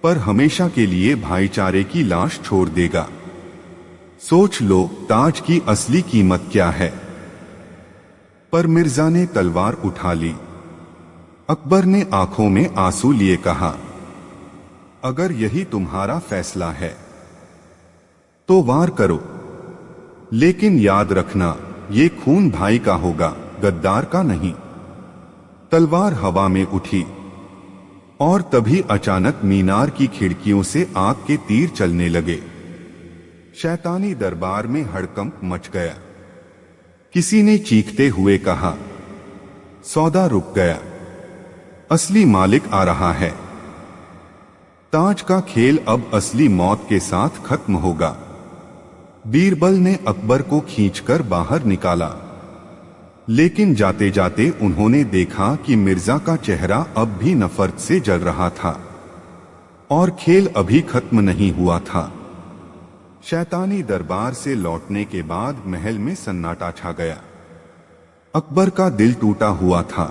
पर हमेशा के लिए भाईचारे की लाश छोड़ देगा। सोच लो ताज की असली कीमत क्या है। पर मिर्जा ने तलवार उठा ली। अकबर ने आंखों में आंसू लिए कहा, अगर यही तुम्हारा फैसला है तो वार करो, लेकिन याद रखना ये खून भाई का होगा, गद्दार का नहीं। तलवार हवा में उठी और तभी अचानक मीनार की खिड़कियों से आग के तीर चलने लगे। शैतानी दरबार में हड़कंप मच गया। किसी ने चीखते हुए कहा, सौदा रुक गया, असली मालिक आ रहा है। ताज का खेल अब असली मौत के साथ खत्म होगा। बीरबल ने अकबर को खींचकर बाहर निकाला, लेकिन जाते जाते उन्होंने देखा कि मिर्जा का चेहरा अब भी नफरत से जल रहा था और खेल अभी खत्म नहीं हुआ था। शैतानी दरबार से लौटने के बाद महल में सन्नाटा छा गया। अकबर का दिल टूटा हुआ था।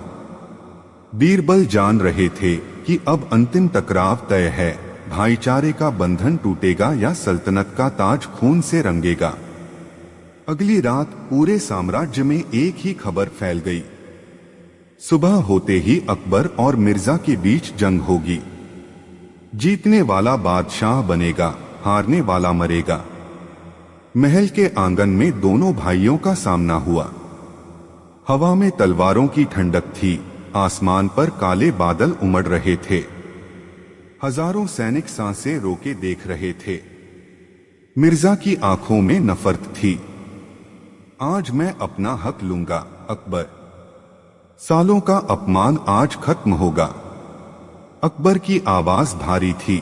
बीरबल जान रहे थे कि अब अंतिम टकराव तय है, भाईचारे का बंधन टूटेगा या सल्तनत का ताज खून से रंगेगा। अगली रात पूरे साम्राज्य में एक ही खबर फैल गई। सुबह होते ही अकबर और मिर्जा के बीच जंग होगी। जीतने वाला बादशाह बनेगा, हारने वाला मरेगा। महल के आंगन में दोनों भाइयों का सामना हुआ। हवा में तलवारों की ठंडक थी, आसमान पर काले बादल उमड़ रहे थे। हजारों सैनिक सांसें रोके देख रहे थे। मिर्जा की आंखों में नफरत थी। आज मैं अपना हक लूंगा अकबर। सालों का अपमान आज खत्म होगा। अकबर की आवाज भारी थी।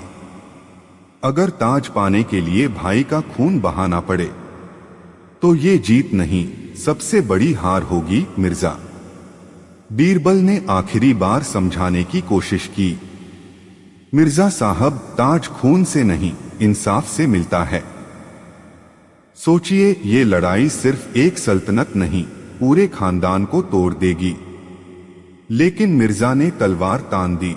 अगर ताज पाने के लिए भाई का खून बहाना पड़े तो ये जीत नहीं, सबसे बड़ी हार होगी मिर्जा। बीरबल ने आखिरी बार समझाने की कोशिश की। मिर्जा साहब, ताज खून से नहीं, इंसाफ से मिलता है। सोचिए, ये लड़ाई सिर्फ एक सल्तनत नहीं, पूरे खानदान को तोड़ देगी। लेकिन मिर्जा ने तलवार तान दी।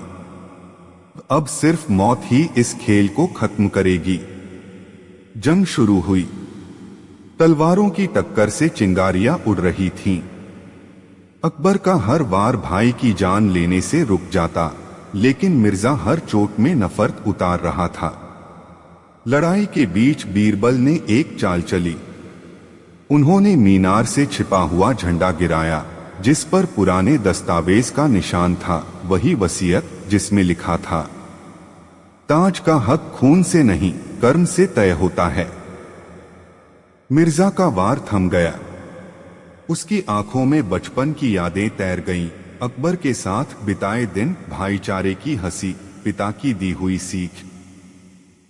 अब सिर्फ मौत ही इस खेल को खत्म करेगी। जंग शुरू हुई। तलवारों की टक्कर से चिंगारियां उड़ रही थीं। अकबर का हर वार भाई की जान लेने से रुक जाता, लेकिन मिर्जा हर चोट में नफरत उतार रहा था। लड़ाई के बीच बीरबल ने एक चाल चली। उन्होंने मीनार से छिपा हुआ झंडा गिराया, जिस पर पुराने दस्तावेज का निशान था, वही वसीयत जिसमें लिखा था, ताज का हक खून से नहीं, कर्म से तय होता है। मिर्जा का वार थम गया। उसकी आंखों में बचपन की यादें तैर गईं। अकबर के साथ बिताए दिन, भाईचारे की हंसी, पिता की दी हुई सीख।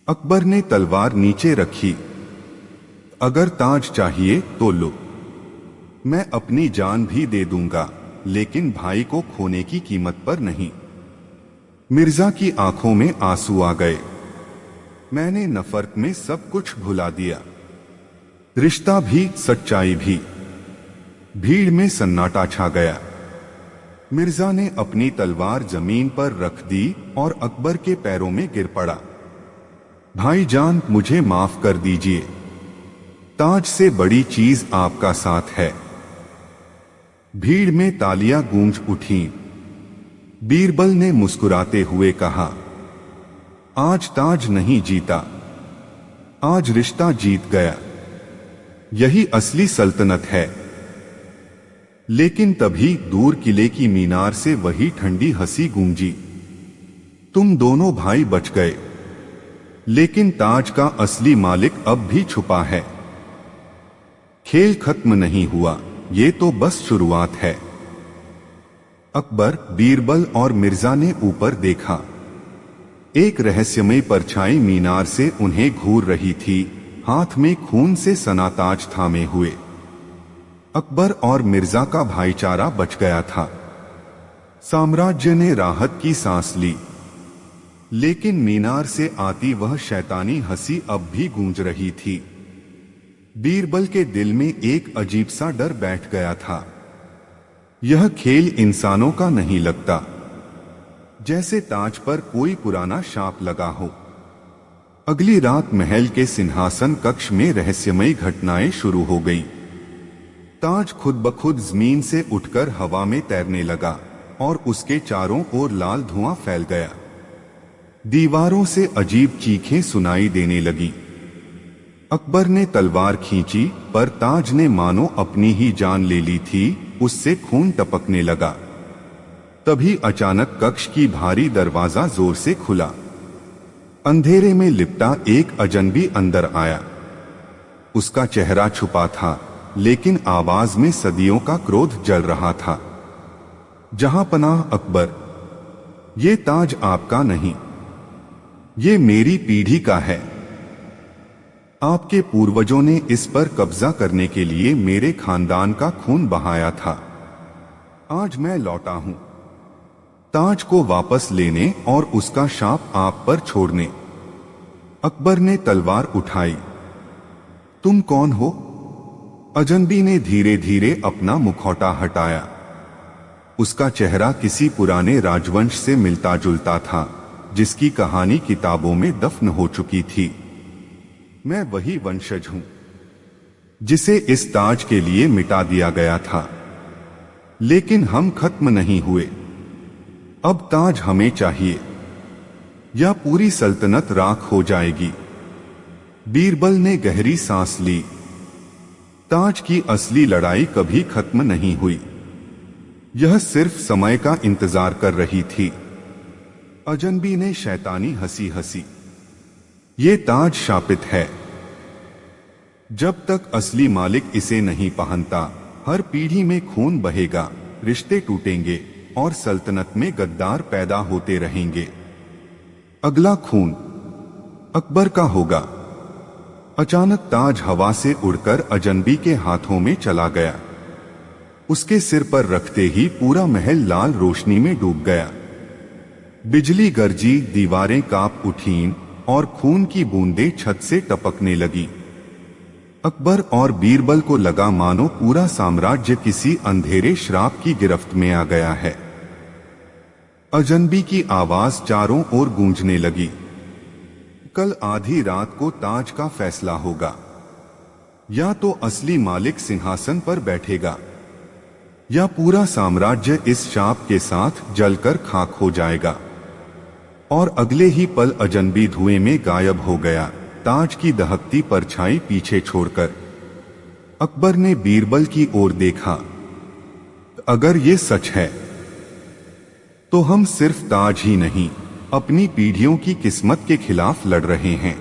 अकबर ने तलवार नीचे रखी। अगर ताज चाहिए तो लो, मैं अपनी जान भी दे दूंगा, लेकिन भाई को खोने की कीमत पर नहीं। मिर्जा की आंखों में आंसू आ गए। मैंने नफरत में सब कुछ भुला दिया, रिश्ता भी, सच्चाई भी। भीड़ में सन्नाटा छा गया। मिर्जा ने अपनी तलवार जमीन पर रख दी और अकबर के पैरों में गिर पड़ा। भाईजान, मुझे माफ कर दीजिए। ताज से बड़ी चीज आपका साथ है। भीड़ में तालियां गूंज उठीं। बीरबल ने मुस्कुराते हुए कहा, आज ताज नहीं जीता, आज रिश्ता जीत गया। यही असली सल्तनत है। लेकिन तभी दूर किले की मीनार से वही ठंडी हंसी गूंजी। तुम दोनों भाई बच गए, लेकिन ताज का असली मालिक अब भी छुपा है। खेल खत्म नहीं हुआ, ये तो बस शुरुआत है। अकबर, बीरबल और मिर्जा ने ऊपर देखा। एक रहस्यमय परछाई मीनार से उन्हें घूर रही थी, हाथ में खून से सना ताज थामे हुए। अकबर और मिर्जा का भाईचारा बच गया था। साम्राज्य ने राहत की सांस ली। लेकिन मीनार से आती वह शैतानी हंसी अब भी गूंज रही थी। बीरबल के दिल में एक अजीब सा डर बैठ गया था। यह खेल इंसानों का नहीं लगता, जैसे ताज पर कोई पुराना शाप लगा हो। अगली रात महल के सिंहासन कक्ष में रहस्यमयी घटनाएं शुरू हो गईं। ताज खुद ब खुद जमीन से उठकर हवा में तैरने लगा और उसके चारों ओर लाल धुआं फैल गया। दीवारों से अजीब चीखें सुनाई देने लगी। अकबर ने तलवार खींची, पर ताज ने मानो अपनी ही जान ले ली थी, उससे खून टपकने लगा। तभी अचानक कक्ष की भारी दरवाजा जोर से खुला। अंधेरे में लिपटा एक अजनबी अंदर आया। उसका चेहरा छुपा था, लेकिन आवाज में सदियों का क्रोध जल रहा था। जहां पनाह अकबर, ये ताज आपका नहीं, ये मेरी पीढ़ी का है। आपके पूर्वजों ने इस पर कब्जा करने के लिए मेरे खानदान का खून बहाया था। आज मैं लौटा हूं, ताज को वापस लेने और उसका शाप आप पर छोड़ने। अकबर ने तलवार उठाई। तुम कौन हो? अजनबी ने धीरे धीरे अपना मुखौटा हटाया। उसका चेहरा किसी पुराने राजवंश से मिलता जुलता था, जिसकी कहानी किताबों में दफन हो चुकी थी। मैं वही वंशज हूं। जिसे इस ताज के लिए मिटा दिया गया था। लेकिन हम खत्म नहीं हुए। अब ताज हमें चाहिए या पूरी सल्तनत राख हो जाएगी। बीरबल ने गहरी सांस ली। ताज की असली लड़ाई कभी खत्म नहीं हुई। यह सिर्फ समय का इंतजार कर रही थी। अजनबी ने शैतानी हंसी हंसी। ये ताज शापित है। जब तक असली मालिक इसे नहीं पहनता, हर पीढ़ी में खून बहेगा, रिश्ते टूटेंगे और सल्तनत में गद्दार पैदा होते रहेंगे। अगला खून अकबर का होगा। अचानक ताज हवा से उड़कर अजनबी के हाथों में चला गया। उसके सिर पर रखते ही पूरा महल लाल रोशनी में डूब गया। बिजली गरजी, दीवारें कांप उठीं और खून की बूंदें छत से टपकने लगी। अकबर और बीरबल को लगा मानो पूरा साम्राज्य किसी अंधेरे श्राप की गिरफ्त में आ गया है। अजनबी की आवाज चारों ओर गूंजने लगी। कल आधी रात को ताज का फैसला होगा। या तो असली मालिक सिंहासन पर बैठेगा या पूरा साम्राज्य इस शाप के साथ जलकर खाक हो जाएगा। और अगले ही पल अजनबी धुएं में गायब हो गया, ताज की दहकती परछाई पीछे छोड़कर। अकबर ने बीरबल की ओर देखा। अगर ये सच है तो हम सिर्फ ताज ही नहीं, अपनी पीढ़ियों की किस्मत के खिलाफ लड़ रहे हैं।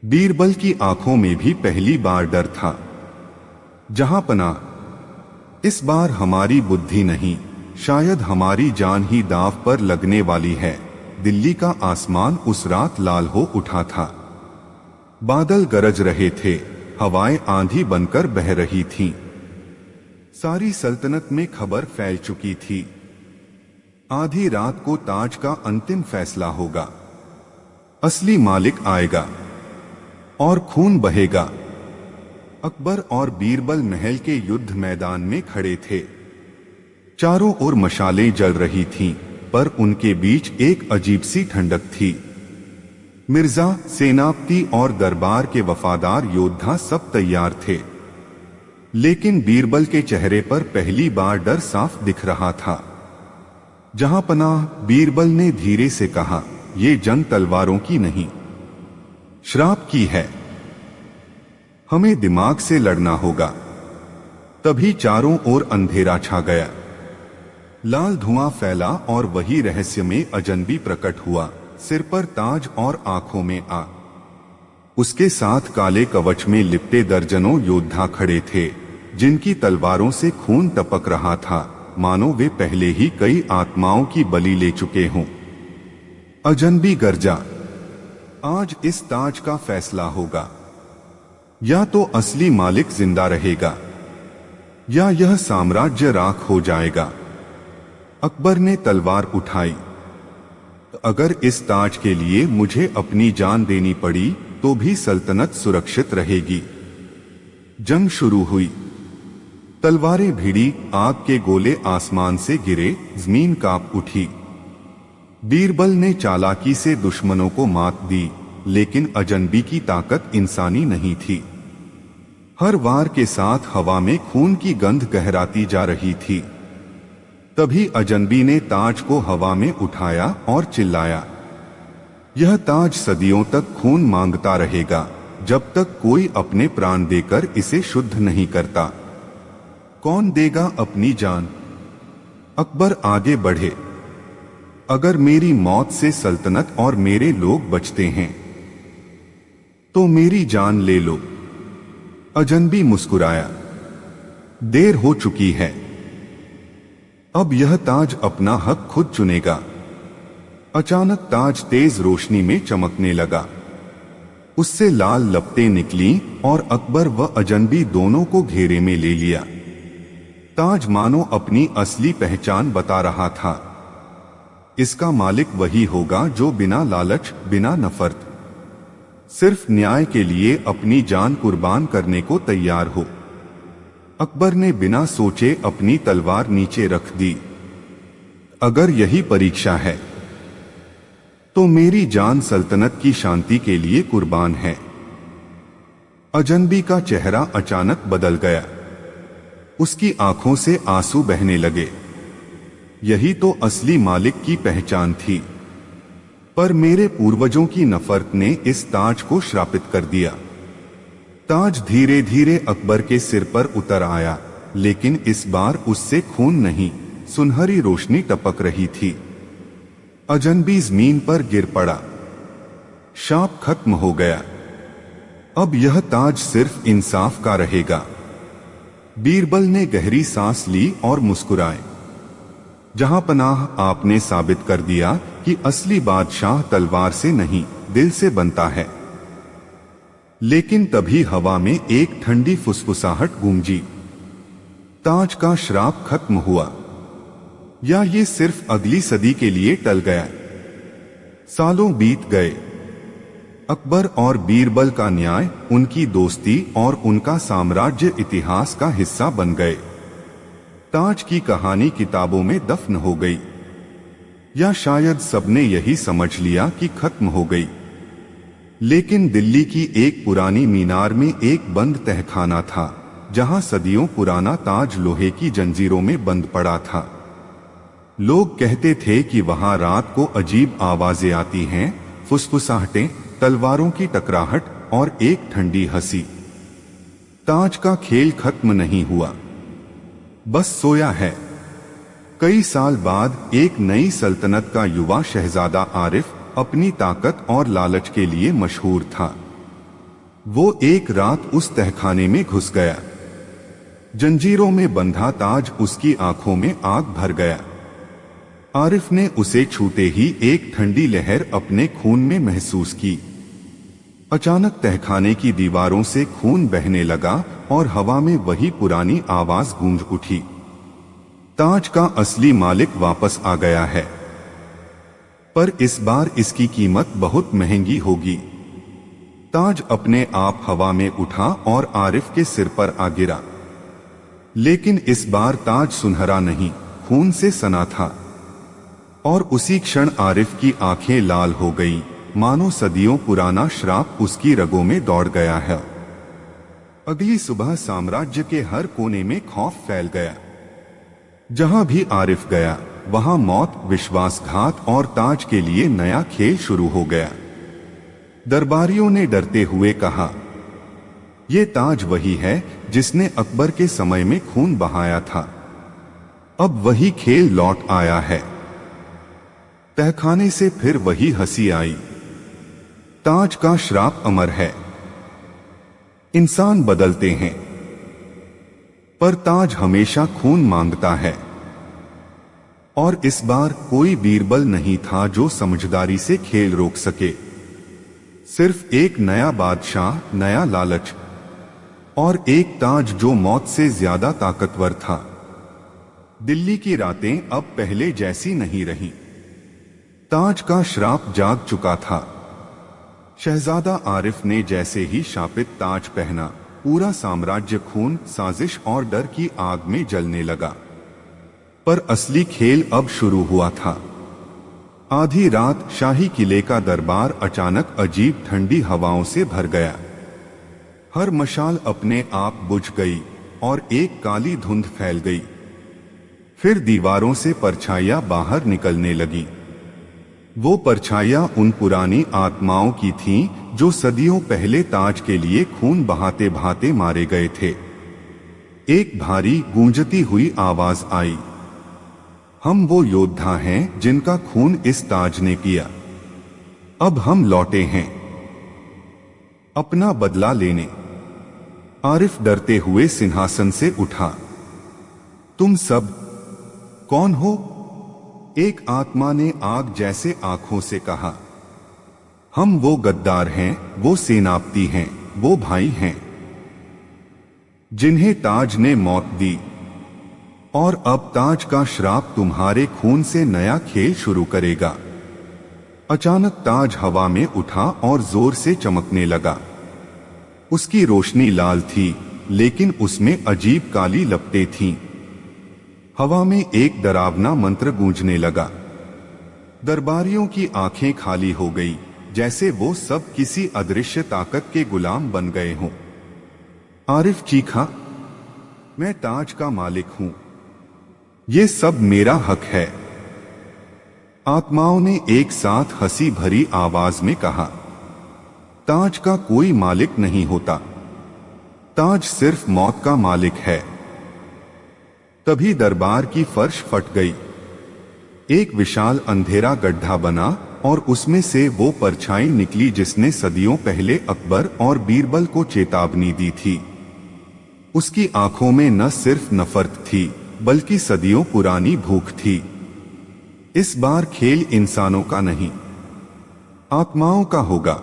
बीरबल की आंखों में भी पहली बार डर था। जहां पना, इस बार हमारी बुद्धि नहीं, शायद हमारी जान ही दांव पर लगने वाली है। दिल्ली का आसमान उस रात लाल हो उठा था। बादल गरज रहे थे, हवाएं आंधी बनकर बह रही थीं। सारी सल्तनत में खबर फैल चुकी थी। आधी रात को ताज का अंतिम फैसला होगा। असली मालिक आएगा और खून बहेगा। अकबर और बीरबल महल के युद्ध मैदान में खड़े थे। चारों ओर मशालें जल रही थीं, पर उनके बीच एक अजीब सी ठंडक थी। मिर्जा, सेनापति और दरबार के वफादार योद्धा सब तैयार थे। लेकिन बीरबल के चेहरे पर पहली बार डर साफ दिख रहा था। जहां पनाह, बीरबल ने धीरे से कहा, ये जंग तलवारों की नहीं, श्राप की है। हमें दिमाग से लड़ना होगा। तभी चारों ओर अंधेरा छा गया। लाल धुआं फैला और वही रहस्य में अजनबी प्रकट हुआ, सिर पर ताज और आंखों में आग। उसके साथ काले कवच में लिपटे दर्जनों योद्धा खड़े थे, जिनकी तलवारों से खून टपक रहा था, मानो वे पहले ही कई आत्माओं की बलि ले चुके हों। अजनबी गर्जा, आज इस ताज का फैसला होगा। या तो असली मालिक जिंदा रहेगा या यह साम्राज्य राख हो जाएगा। अकबर ने तलवार उठाई। अगर इस ताज के लिए मुझे अपनी जान देनी पड़ी तो भी सल्तनत सुरक्षित रहेगी। जंग शुरू हुई। तलवारें भिड़ी, आग के गोले आसमान से गिरे, जमीन कांप उठी। बीरबल ने चालाकी से दुश्मनों को मात दी, लेकिन अजनबी की ताकत इंसानी नहीं थी। हर वार के साथ हवा में खून की गंध गहराती जा रही थी। तभी अजनबी ने ताज को हवा में उठाया और चिल्लाया, यह ताज सदियों तक खून मांगता रहेगा, जब तक कोई अपने प्राण देकर इसे शुद्ध नहीं करता। कौन देगा अपनी जान? अकबर आगे बढ़े। अगर मेरी मौत से सल्तनत और मेरे लोग बचते हैं तो मेरी जान ले लो। अजनबी मुस्कुराया। देर हो चुकी है। अब यह ताज अपना हक खुद चुनेगा। अचानक ताज तेज रोशनी में चमकने लगा। उससे लाल लपटें निकलीं और अकबर व अजनबी दोनों को घेरे में ले लिया। ताज मानो अपनी असली पहचान बता रहा था। इसका मालिक वही होगा जो बिना लालच, बिना नफरत, सिर्फ न्याय के लिए अपनी जान कुर्बान करने को तैयार हो। अकबर ने बिना सोचे अपनी तलवार नीचे रख दी। अगर यही परीक्षा है तो मेरी जान सल्तनत की शांति के लिए कुर्बान है। अजनबी का चेहरा अचानक बदल गया। उसकी आंखों से आंसू बहने लगे। यही तो असली मालिक की पहचान थी। पर मेरे पूर्वजों की नफरत ने इस ताज को श्रापित कर दिया। ताज धीरे धीरे अकबर के सिर पर उतर आया, लेकिन इस बार उससे खून नहीं, सुनहरी रोशनी टपक रही थी। अजनबी जमीन पर गिर पड़ा। शाप खत्म हो गया। अब यह ताज सिर्फ इंसाफ का रहेगा। बीरबल ने गहरी सांस ली और मुस्कुराए। जहां पनाह, आपने साबित कर दिया कि असली बादशाह तलवार से नहीं, दिल से बनता है। लेकिन तभी हवा में एक ठंडी फुसफुसाहट गूंजी। ताज का श्राप खत्म हुआ, या ये सिर्फ अगली सदी के लिए टल गया? सालों बीत गए। अकबर और बीरबल का न्याय, उनकी दोस्ती और उनका साम्राज्य इतिहास का हिस्सा बन गए। ताज की कहानी किताबों में दफन हो गई, या शायद सबने यही समझ लिया कि खत्म हो गई। लेकिन दिल्ली की एक पुरानी मीनार में एक बंद तहखाना था, जहां सदियों पुराना ताज लोहे की जंजीरों में बंद पड़ा था। लोग कहते थे कि वहां रात को अजीब आवाजें आती हैं, फुसफुसाहटें, तलवारों की टकराहट और एक ठंडी हंसी। ताज का खेल खत्म नहीं हुआ, बस सोया है। कई साल बाद एक नई सल्तनत का युवा शहजादा आरिफ अपनी ताकत और लालच के लिए मशहूर था। वो एक रात उस तहखाने में घुस गया। जंजीरों में बंधा ताज उसकी आंखों में आग भर गया। आरिफ ने उसे छूते ही एक ठंडी लहर अपने खून में महसूस की। अचानक तहखाने की दीवारों से खून बहने लगा और हवा में वही पुरानी आवाज गूंज उठी। ताज का असली मालिक वापस आ गया है, पर इस बार इसकी कीमत बहुत महंगी होगी। ताज अपने आप हवा में उठा और आरिफ के सिर पर आ गिरा। लेकिन इस बार ताज सुनहरा नहीं, खून से सना था। और उसी क्षण आरिफ की आंखें लाल हो गईं, मानो सदियों पुराना श्राप उसकी रगों में दौड़ गया है। अगली सुबह साम्राज्य के हर कोने में खौफ फैल गया। जहां भी आरिफ गया, वहां मौत, विश्वासघात और ताज के लिए नया खेल शुरू हो गया। दरबारियों ने डरते हुए कहा, ये ताज वही है जिसने अकबर के समय में खून बहाया था। अब वही खेल लौट आया है। तहखाने से फिर वही हंसी आई। ताज का श्राप अमर है। इंसान बदलते हैं, पर ताज हमेशा खून मांगता है। और इस बार कोई बीरबल नहीं था जो समझदारी से खेल रोक सके। सिर्फ एक नया बादशाह, नया लालच और एक ताज जो मौत से ज्यादा ताकतवर था। दिल्ली की रातें अब पहले जैसी नहीं रहीं। ताज का श्राप जाग चुका था। शहजादा आरिफ ने जैसे ही शापित ताज पहना, पूरा साम्राज्य खून, साजिश और डर की आग में जलने लगा। पर असली खेल अब शुरू हुआ था। आधी रात शाही किले का दरबार अचानक अजीब ठंडी हवाओं से भर गया। हर मशाल अपने आप बुझ गई और एक काली धुंध फैल गई। फिर दीवारों से परछाइयां बाहर निकलने लगी। वो परछाइयां उन पुरानी आत्माओं की थीं जो सदियों पहले ताज के लिए खून बहाते बहाते मारे गए थे। एक भारी गूंजती हुई आवाज आई, हम वो योद्धा हैं जिनका खून इस ताज ने पिया। अब हम लौटे हैं अपना बदला लेने। आरिफ डरते हुए सिंहासन से उठा। तुम सब कौन हो? एक आत्मा ने आग जैसे आंखों से कहा। हम वो गद्दार हैं, वो सेनापति हैं, वो भाई हैं जिन्हें ताज ने मौत दी। और अब ताज का श्राप तुम्हारे खून से नया खेल शुरू करेगा। अचानक ताज हवा में उठा और जोर से चमकने लगा। उसकी रोशनी लाल थी, लेकिन उसमें अजीब काली लपटें थीं। हवा में एक डरावना मंत्र गूंजने लगा। दरबारियों की आंखें खाली हो गई, जैसे वो सब किसी अदृश्य ताकत के गुलाम बन गए हों। आरिफ चीखा, मैं ताज का मालिक हूं, ये सब मेरा हक है। आत्माओं ने एक साथ हंसी भरी आवाज में कहा, ताज का कोई मालिक नहीं होता, ताज सिर्फ मौत का मालिक है। तभी दरबार की फर्श फट गई। एक विशाल अंधेरा गड्ढा बना और उसमें से वो परछाई निकली जिसने सदियों पहले अकबर और बीरबल को चेतावनी दी थी। उसकी आंखों में न सिर्फ नफरत थी बल्कि सदियों पुरानी भूख थी। इस बार खेल इंसानों का नहीं, आत्माओं का होगा,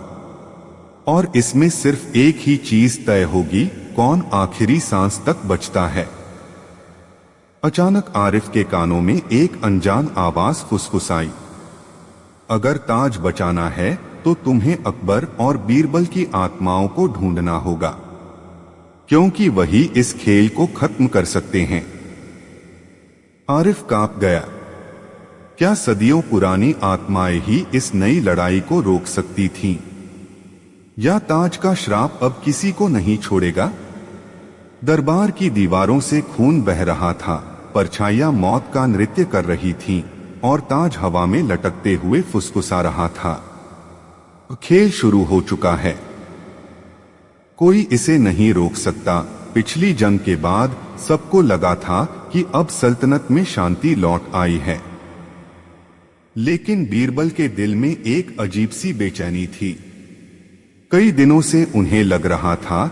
और इसमें सिर्फ एक ही चीज तय होगी, कौन आखिरी सांस तक बचता है। अचानक आरिफ के कानों में एक अनजान आवाज फुसफुसाई, अगर ताज बचाना है तो तुम्हें अकबर और बीरबल की आत्माओं को ढूंढना होगा, क्योंकि वही इस खेल को खत्म कर सकते हैं। आरिफ कांप गया। क्या सदियों पुरानी आत्माएं ही इस नई लड़ाई को रोक सकती थीं? या ताज का श्राप अब किसी को नहीं छोड़ेगा? दरबार की दीवारों से खून बह रहा था, परछाइयां मौत का नृत्य कर रही थीं और ताज हवा में लटकते हुए फुसफुसा रहा था, खेल शुरू हो चुका है, कोई इसे नहीं रोक सकता। पिछली जंग के बाद सबको लगा था कि अब सल्तनत में शांति लौट आई है, लेकिन बीरबल के दिल में एक अजीब सी बेचैनी थी। कई दिनों से उन्हें लग रहा था